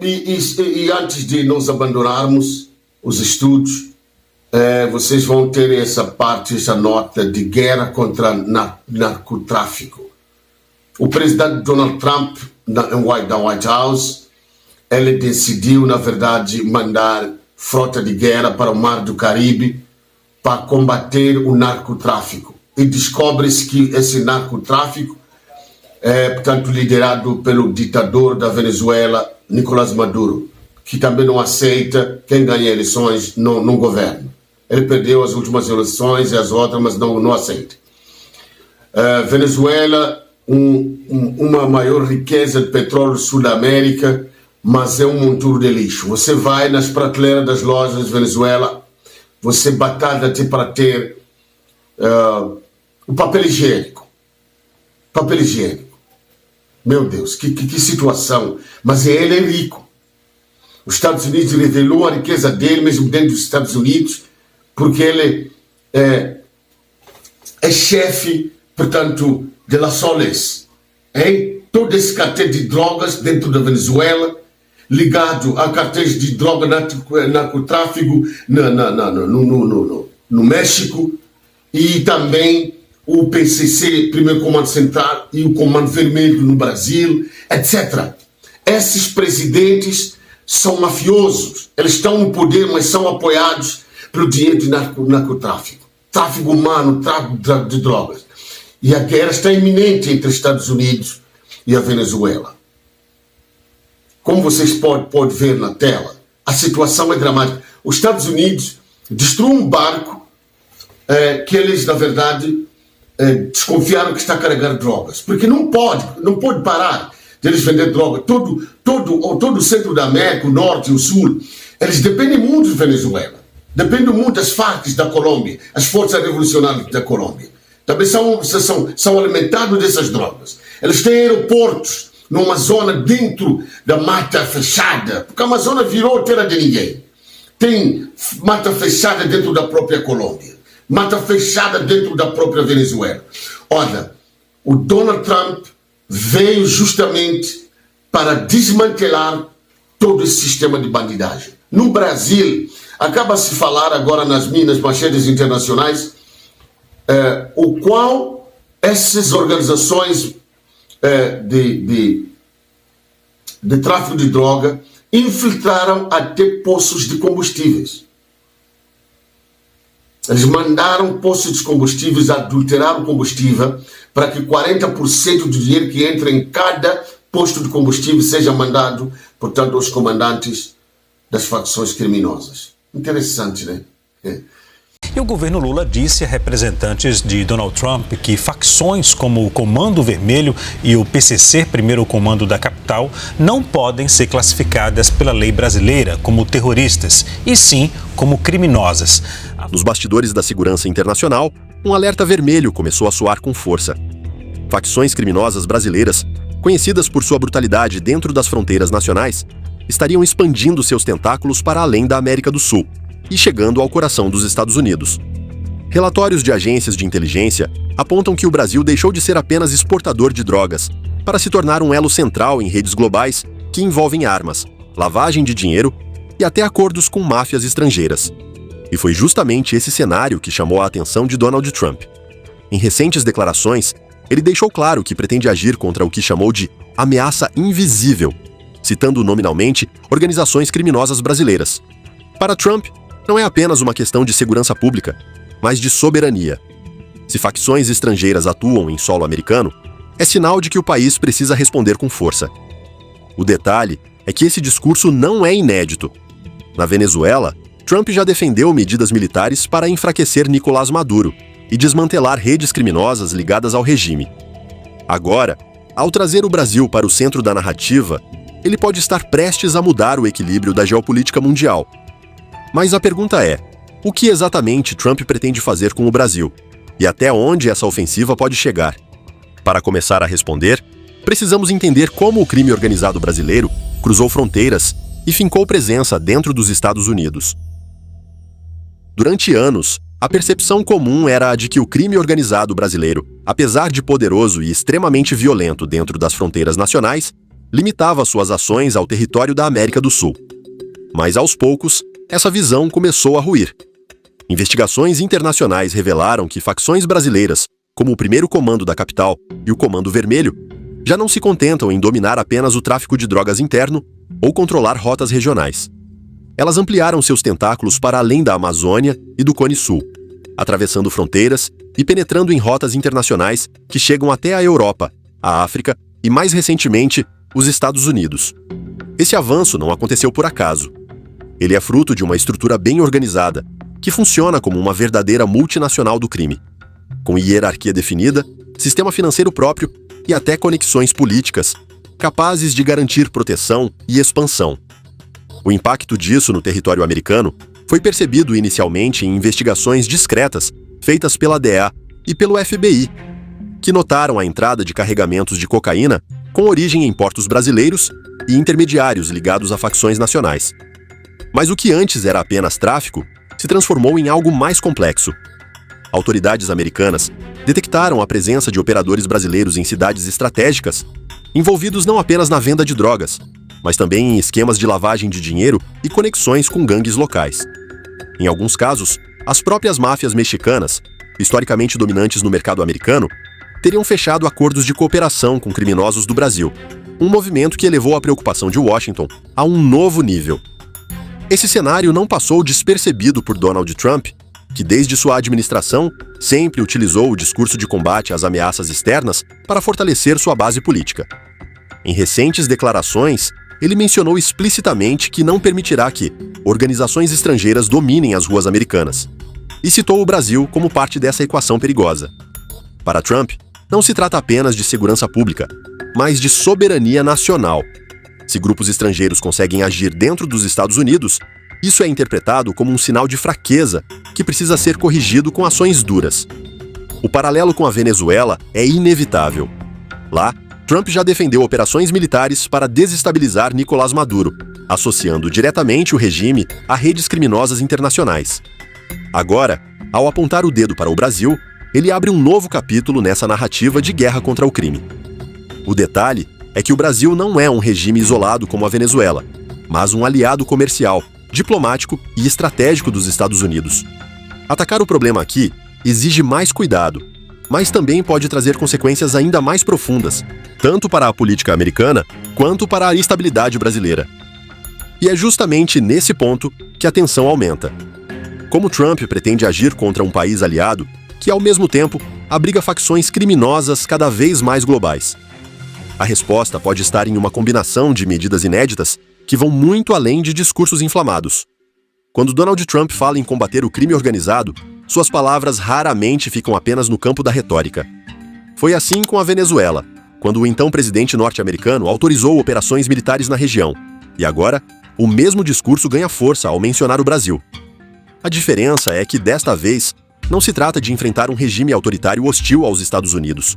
E antes de nós abandonarmos os estudos, vocês vão ter essa nota de guerra contra narcotráfico. O presidente Donald Trump, da White House, ele decidiu, na verdade, mandar frota de guerra para o Mar do Caribe para combater o narcotráfico. E descobre-se que esse narcotráfico é, portanto, liderado pelo ditador da Venezuela, Nicolás Maduro, que também não aceita quem ganha eleições no governo. Ele perdeu as últimas eleições e as outras, mas não aceita. Venezuela, uma maior riqueza de petróleo sul da América, mas é um monturo de lixo. Você vai nas prateleiras das lojas de Venezuela, você batalha até para ter o papel higiênico. Papel higiênico. Meu Deus, que situação. Mas ele é rico. Os Estados Unidos revelou a riqueza dele, mesmo dentro dos Estados Unidos, porque ele é chefe, portanto, de La Soles. Todo esse cartel de drogas dentro da Venezuela, ligado a cartéis de droga, narcotráfico no México, e também o PCC, Primeiro Comando Central, e o Comando Vermelho no Brasil, etc. Esses presidentes são mafiosos, eles estão no poder, mas são apoiados pelo dinheiro de narcotráfico, tráfico humano, tráfico de drogas. E a guerra está iminente entre os Estados Unidos e a Venezuela. como vocês podem ver na tela, a situação é dramática. Os Estados Unidos destruiu um barco que eles, na verdade, desconfiaram que está a carregar drogas. Porque não pode parar de eles vender droga. Todo o centro da América, o norte e o sul, eles dependem muito de Venezuela. Dependem muito das Farc da Colômbia, as forças revolucionárias da Colômbia. Também são alimentados dessas drogas. Eles têm aeroportos numa zona dentro da mata fechada, porque a Amazônia virou terra de ninguém. Tem mata fechada dentro da própria Colômbia, mata fechada dentro da própria Venezuela. Olha, o Donald Trump veio justamente para desmantelar todo esse sistema de bandidagem. No Brasil, acaba-se falar agora nas manchetes internacionais, o qual essas organizações de tráfico de droga infiltraram até poços de combustíveis. Eles mandaram poços de combustíveis adulterar o combustível para que 40% do dinheiro que entra em cada posto de combustível seja mandado, portanto, aos comandantes das facções criminosas. Interessante, né? E o governo Lula disse a representantes de Donald Trump que facções como o Comando Vermelho e o PCC, primeiro comando da capital, não podem ser classificadas pela lei brasileira como terroristas, e sim como criminosas. Nos bastidores da segurança internacional, um alerta vermelho começou a soar com força. Facções criminosas brasileiras, conhecidas por sua brutalidade dentro das fronteiras nacionais, estariam expandindo seus tentáculos para além da América do Sul e chegando ao coração dos Estados Unidos. Relatórios de agências de inteligência apontam que o Brasil deixou de ser apenas exportador de drogas para se tornar um elo central em redes globais que envolvem armas, lavagem de dinheiro e até acordos com máfias estrangeiras. E foi justamente esse cenário que chamou a atenção de Donald Trump. Em recentes declarações, ele deixou claro que pretende agir contra o que chamou de ameaça invisível, citando nominalmente organizações criminosas brasileiras. Para Trump, não é apenas uma questão de segurança pública, mas de soberania. Se facções estrangeiras atuam em solo americano, é sinal de que o país precisa responder com força. O detalhe é que esse discurso não é inédito. Na Venezuela, Trump já defendeu medidas militares para enfraquecer Nicolás Maduro e desmantelar redes criminosas ligadas ao regime. Agora, ao trazer o Brasil para o centro da narrativa, ele pode estar prestes a mudar o equilíbrio da geopolítica mundial. Mas a pergunta é, o que exatamente Trump pretende fazer com o Brasil? E até onde essa ofensiva pode chegar? Para começar a responder, precisamos entender como o crime organizado brasileiro cruzou fronteiras e fincou presença dentro dos Estados Unidos. Durante anos, a percepção comum era a de que o crime organizado brasileiro, apesar de poderoso e extremamente violento dentro das fronteiras nacionais, limitava suas ações ao território da América do Sul. Mas, aos poucos, essa visão começou a ruir. Investigações internacionais revelaram que facções brasileiras, como o primeiro comando da capital e o Comando Vermelho, já não se contentam em dominar apenas o tráfico de drogas interno ou controlar rotas regionais. Elas ampliaram seus tentáculos para além da Amazônia e do Cone Sul, atravessando fronteiras e penetrando em rotas internacionais que chegam até a Europa, a África e, mais recentemente, os Estados Unidos. Esse avanço não aconteceu por acaso. Ele é fruto de uma estrutura bem organizada, que funciona como uma verdadeira multinacional do crime, com hierarquia definida, sistema financeiro próprio e até conexões políticas, capazes de garantir proteção e expansão. O impacto disso no território americano foi percebido inicialmente em investigações discretas feitas pela DEA e pelo FBI, que notaram a entrada de carregamentos de cocaína com origem em portos brasileiros e intermediários ligados a facções nacionais. Mas o que antes era apenas tráfico se transformou em algo mais complexo. Autoridades americanas detectaram a presença de operadores brasileiros em cidades estratégicas, envolvidos não apenas na venda de drogas, mas também em esquemas de lavagem de dinheiro e conexões com gangues locais. Em alguns casos, as próprias máfias mexicanas, historicamente dominantes no mercado americano, teriam fechado acordos de cooperação com criminosos do Brasil, um movimento que elevou a preocupação de Washington a um novo nível. Esse cenário não passou despercebido por Donald Trump, que desde sua administração sempre utilizou o discurso de combate às ameaças externas para fortalecer sua base política. Em recentes declarações, ele mencionou explicitamente que não permitirá que organizações estrangeiras dominem as ruas americanas, e citou o Brasil como parte dessa equação perigosa. Para Trump, não se trata apenas de segurança pública, mas de soberania nacional. Se grupos estrangeiros conseguem agir dentro dos Estados Unidos, isso é interpretado como um sinal de fraqueza que precisa ser corrigido com ações duras. O paralelo com a Venezuela é inevitável. Lá, Trump já defendeu operações militares para desestabilizar Nicolás Maduro, associando diretamente o regime a redes criminosas internacionais. Agora, ao apontar o dedo para o Brasil, ele abre um novo capítulo nessa narrativa de guerra contra o crime. O detalhe é que o Brasil não é um regime isolado como a Venezuela, mas um aliado comercial, diplomático e estratégico dos Estados Unidos. Atacar o problema aqui exige mais cuidado, mas também pode trazer consequências ainda mais profundas, tanto para a política americana quanto para a estabilidade brasileira. E é justamente nesse ponto que a tensão aumenta. Como Trump pretende agir contra um país aliado que, ao mesmo tempo, abriga facções criminosas cada vez mais globais? A resposta pode estar em uma combinação de medidas inéditas que vão muito além de discursos inflamados. Quando Donald Trump fala em combater o crime organizado, suas palavras raramente ficam apenas no campo da retórica. Foi assim com a Venezuela, quando o então presidente norte-americano autorizou operações militares na região. E agora, o mesmo discurso ganha força ao mencionar o Brasil. A diferença é que, desta vez, não se trata de enfrentar um regime autoritário hostil aos Estados Unidos,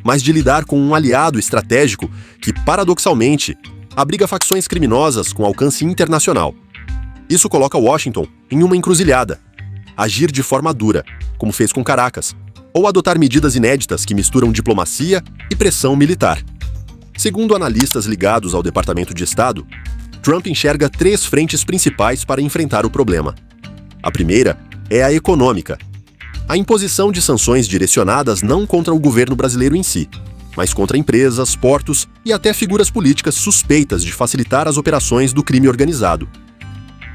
mas de lidar com um aliado estratégico que, paradoxalmente, abriga facções criminosas com alcance internacional. Isso coloca Washington em uma encruzilhada: agir de forma dura, como fez com Caracas, ou adotar medidas inéditas que misturam diplomacia e pressão militar. Segundo analistas ligados ao Departamento de Estado, Trump enxerga 3 frentes principais para enfrentar o problema. A primeira é a econômica. A imposição de sanções direcionadas não contra o governo brasileiro em si, mas contra empresas, portos e até figuras políticas suspeitas de facilitar as operações do crime organizado.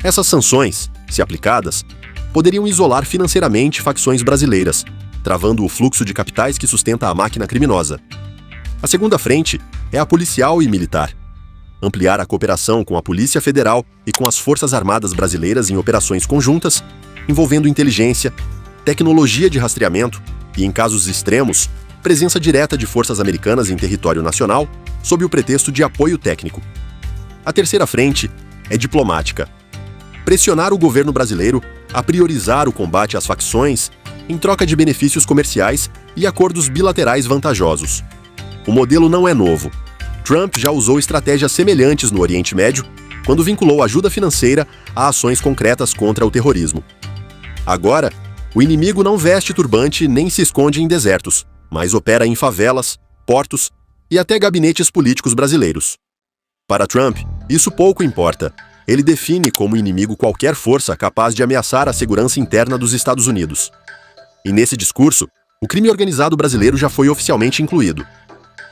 Essas sanções, se aplicadas, poderiam isolar financeiramente facções brasileiras, travando o fluxo de capitais que sustenta a máquina criminosa. A segunda frente é a policial e militar. Ampliar a cooperação com a Polícia Federal e com as Forças Armadas brasileiras em operações conjuntas, envolvendo inteligência, tecnologia de rastreamento e, em casos extremos, presença direta de forças americanas em território nacional, sob o pretexto de apoio técnico. A terceira frente é diplomática. Pressionar o governo brasileiro a priorizar o combate às facções em troca de benefícios comerciais e acordos bilaterais vantajosos. O modelo não é novo. Trump já usou estratégias semelhantes no Oriente Médio, quando vinculou ajuda financeira a ações concretas contra o terrorismo. Agora, o inimigo não veste turbante nem se esconde em desertos, mas opera em favelas, portos e até gabinetes políticos brasileiros. Para Trump, isso pouco importa. Ele define como inimigo qualquer força capaz de ameaçar a segurança interna dos Estados Unidos. E nesse discurso, o crime organizado brasileiro já foi oficialmente incluído.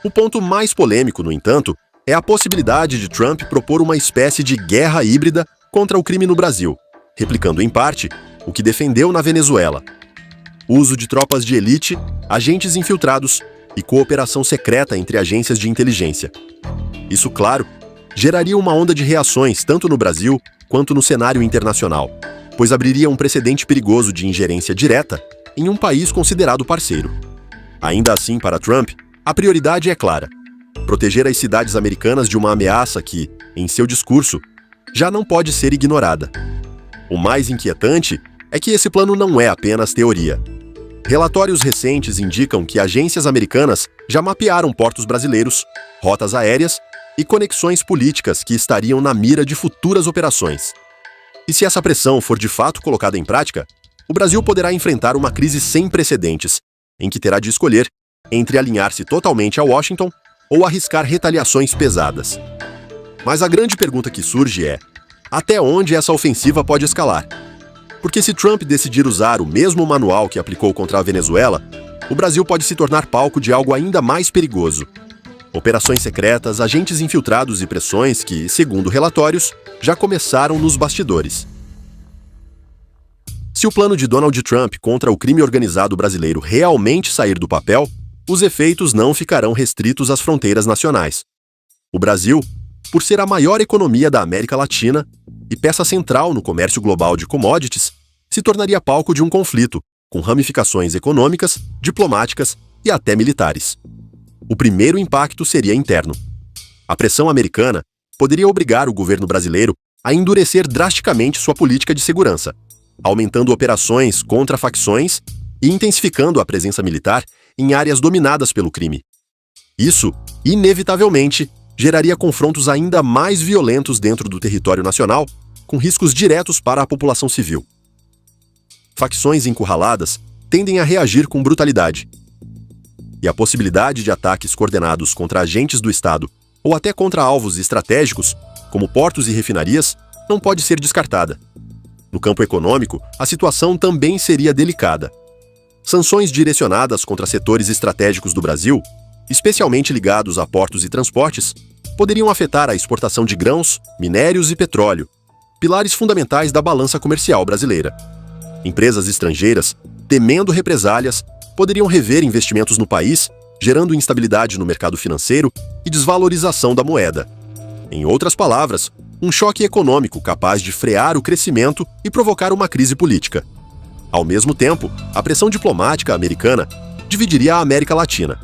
O ponto mais polêmico, no entanto, é a possibilidade de Trump propor uma espécie de guerra híbrida contra o crime no Brasil, replicando em parte o que defendeu na Venezuela: uso de tropas de elite, agentes infiltrados e cooperação secreta entre agências de inteligência. Isso, claro, geraria uma onda de reações tanto no Brasil quanto no cenário internacional, pois abriria um precedente perigoso de ingerência direta em um país considerado parceiro. Ainda assim, para Trump, a prioridade é clara: proteger as cidades americanas de uma ameaça que, em seu discurso, já não pode ser ignorada. O mais inquietante é que esse plano não é apenas teoria. Relatórios recentes indicam que agências americanas já mapearam portos brasileiros, rotas aéreas e conexões políticas que estariam na mira de futuras operações. E se essa pressão for de fato colocada em prática, o Brasil poderá enfrentar uma crise sem precedentes, em que terá de escolher entre alinhar-se totalmente a Washington ou arriscar retaliações pesadas. Mas a grande pergunta que surge é: até onde essa ofensiva pode escalar? Porque se Trump decidir usar o mesmo manual que aplicou contra a Venezuela, o Brasil pode se tornar palco de algo ainda mais perigoso: operações secretas, agentes infiltrados e pressões que, segundo relatórios, já começaram nos bastidores. Se o plano de Donald Trump contra o crime organizado brasileiro realmente sair do papel, os efeitos não ficarão restritos às fronteiras nacionais. O Brasil por ser a maior economia da América Latina e peça central no comércio global de commodities, se tornaria palco de um conflito, com ramificações econômicas, diplomáticas e até militares. O primeiro impacto seria interno. A pressão americana poderia obrigar o governo brasileiro a endurecer drasticamente sua política de segurança, aumentando operações contra facções e intensificando a presença militar em áreas dominadas pelo crime. Isso, inevitavelmente, geraria confrontos ainda mais violentos dentro do território nacional, com riscos diretos para a população civil. Facções encurraladas tendem a reagir com brutalidade. E a possibilidade de ataques coordenados contra agentes do Estado ou até contra alvos estratégicos, como portos e refinarias, não pode ser descartada. No campo econômico, a situação também seria delicada. Sanções direcionadas contra setores estratégicos do Brasil, especialmente ligados a portos e transportes, poderiam afetar a exportação de grãos, minérios e petróleo, pilares fundamentais da balança comercial brasileira. Empresas estrangeiras, temendo represálias, poderiam rever investimentos no país, gerando instabilidade no mercado financeiro e desvalorização da moeda. Em outras palavras, um choque econômico capaz de frear o crescimento e provocar uma crise política. Ao mesmo tempo, a pressão diplomática americana dividiria a América Latina.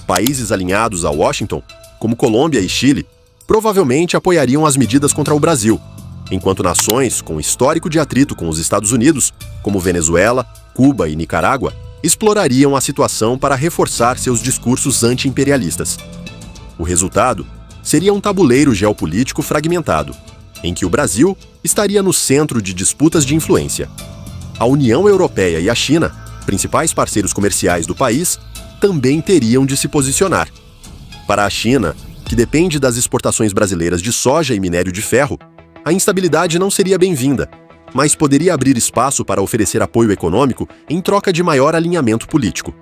Países alinhados a Washington, como Colômbia e Chile, provavelmente apoiariam as medidas contra o Brasil, enquanto nações com histórico de atrito com os Estados Unidos, como Venezuela, Cuba e Nicarágua, explorariam a situação para reforçar seus discursos anti-imperialistas. O resultado seria um tabuleiro geopolítico fragmentado, em que o Brasil estaria no centro de disputas de influência. A União Europeia e a China, principais parceiros comerciais do país, também teriam de se posicionar. Para a China, que depende das exportações brasileiras de soja e minério de ferro, a instabilidade não seria bem-vinda, mas poderia abrir espaço para oferecer apoio econômico em troca de maior alinhamento político.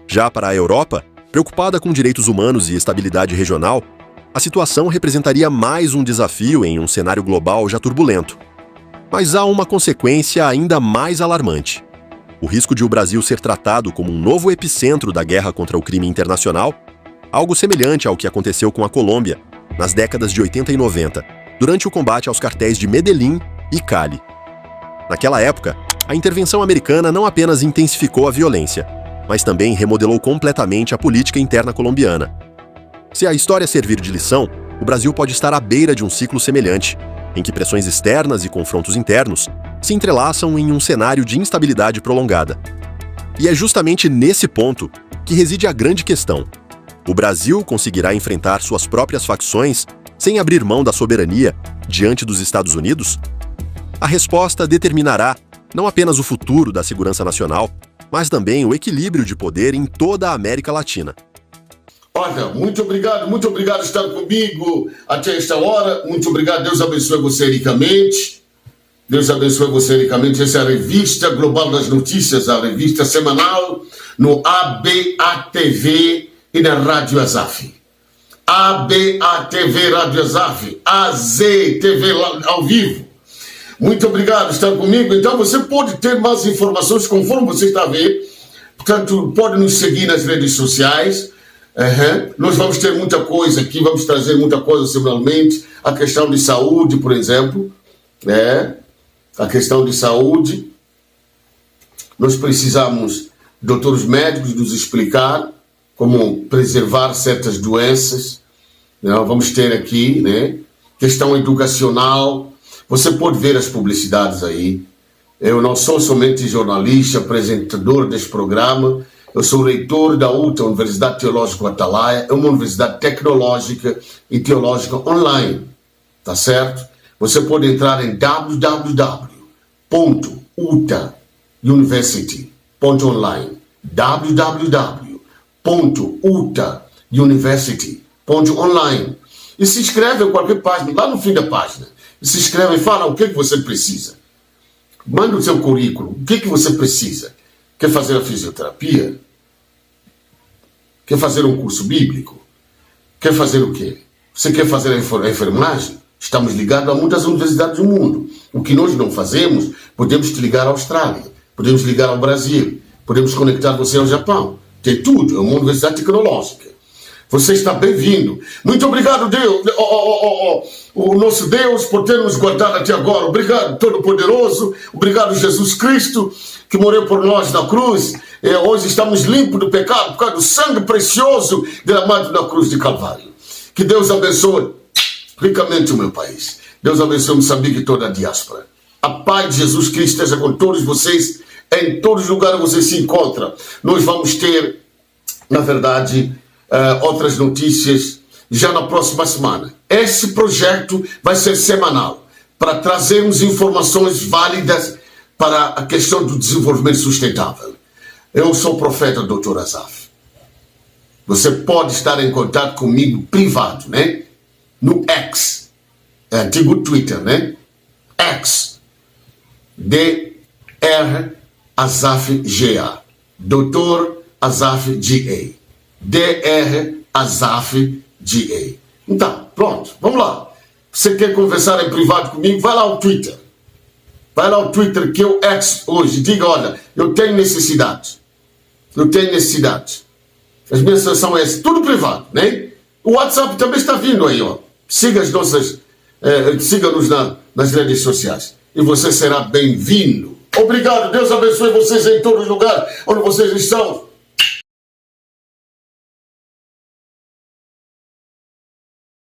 Já para a Europa, preocupada com direitos humanos e estabilidade regional, a situação representaria mais um desafio em um cenário global já turbulento. Mas há uma consequência ainda mais alarmante. O risco de o Brasil ser tratado como um novo epicentro da guerra contra o crime internacional, algo semelhante ao que aconteceu com a Colômbia nas décadas de 80 e 90, durante o combate aos cartéis de Medellín e Cali. Naquela época, a intervenção americana não apenas intensificou a violência, mas também remodelou completamente a política interna colombiana. Se a história servir de lição, o Brasil pode estar à beira de um ciclo semelhante, em que pressões externas e confrontos internos se entrelaçam em um cenário de instabilidade prolongada. E é justamente nesse ponto que reside a grande questão. O Brasil conseguirá enfrentar suas próprias facções sem abrir mão da soberania diante dos Estados Unidos? A resposta determinará não apenas o futuro da segurança nacional, mas também o equilíbrio de poder em toda a América Latina. Olha, muito obrigado por estar comigo até esta hora. Muito obrigado, Deus abençoe você ricamente. Deus abençoe você ricamente. Essa é a Revista Global das Notícias, a revista semanal no ABA-TV e na Rádio Azaf. ABA-TV Rádio Azaf, AZ-TV ao vivo. Muito obrigado por estar comigo. Então você pode ter mais informações conforme você está a ver. Portanto, pode nos seguir nas redes sociais. Nós vamos ter muita coisa aqui, vamos trazer muita coisa semanalmente. A questão de saúde, por exemplo. A questão de saúde. Nós precisamos de doutores médicos nos explicar como preservar certas doenças. Vamos ter aqui, questão educacional. Você pode ver as publicidades aí. Eu não sou somente jornalista, apresentador deste programa. Eu sou reitor da UTA, Universidade Teológica Atalaia. É uma universidade tecnológica e teológica online. Tá certo? Você pode entrar em www.utauniversity.online www.utauniversity.online e se inscreve em qualquer página, lá no fim da página. E se inscreve e fala o que você precisa. Manda o seu currículo. O que você precisa? Quer fazer a fisioterapia? Quer fazer um curso bíblico? Quer fazer o quê? Você quer fazer a enfermagem? Estamos ligados a muitas universidades do mundo. O que nós não fazemos, podemos te ligar à Austrália, podemos ligar ao Brasil, podemos conectar você ao Japão. Tem tudo, é uma universidade tecnológica. Você está bem-vindo. Muito obrigado, Deus, o nosso Deus, por ter nos guardado até agora. Obrigado, Todo-Poderoso. Obrigado, Jesus Cristo, que morreu por nós na cruz. Hoje estamos limpos do pecado por causa do sangue precioso derramado na cruz de Calvário. Que Deus abençoe ricamente o meu país. Deus abençoe Moçambique e toda a diáspora. A paz de Jesus Cristo esteja com todos vocês, em todos os lugares que vocês se encontram. Nós vamos ter, na verdade, outras notícias já na próxima semana. Esse projeto vai ser semanal, para trazermos informações válidas para a questão do desenvolvimento sustentável. Eu sou o profeta Dr. Azaf. Você pode estar em contato comigo privado, né? No X, antigo Twitter, né? X, Dr. Azaf GA, Dr. Azaf GA, Dr. Azaf GA. Então, pronto, vamos lá. Você quer conversar em privado comigo? Vai lá ao Twitter. Vai lá ao Twitter, que eu X hoje. Diga, olha, eu tenho necessidade. Eu tenho necessidade. As minhas são essas, tudo privado, né? O WhatsApp também está vindo aí, ó. Siga as nossas, siga-nos nas redes sociais e você será bem-vindo. Obrigado, Deus abençoe vocês em todos os lugares onde vocês estão.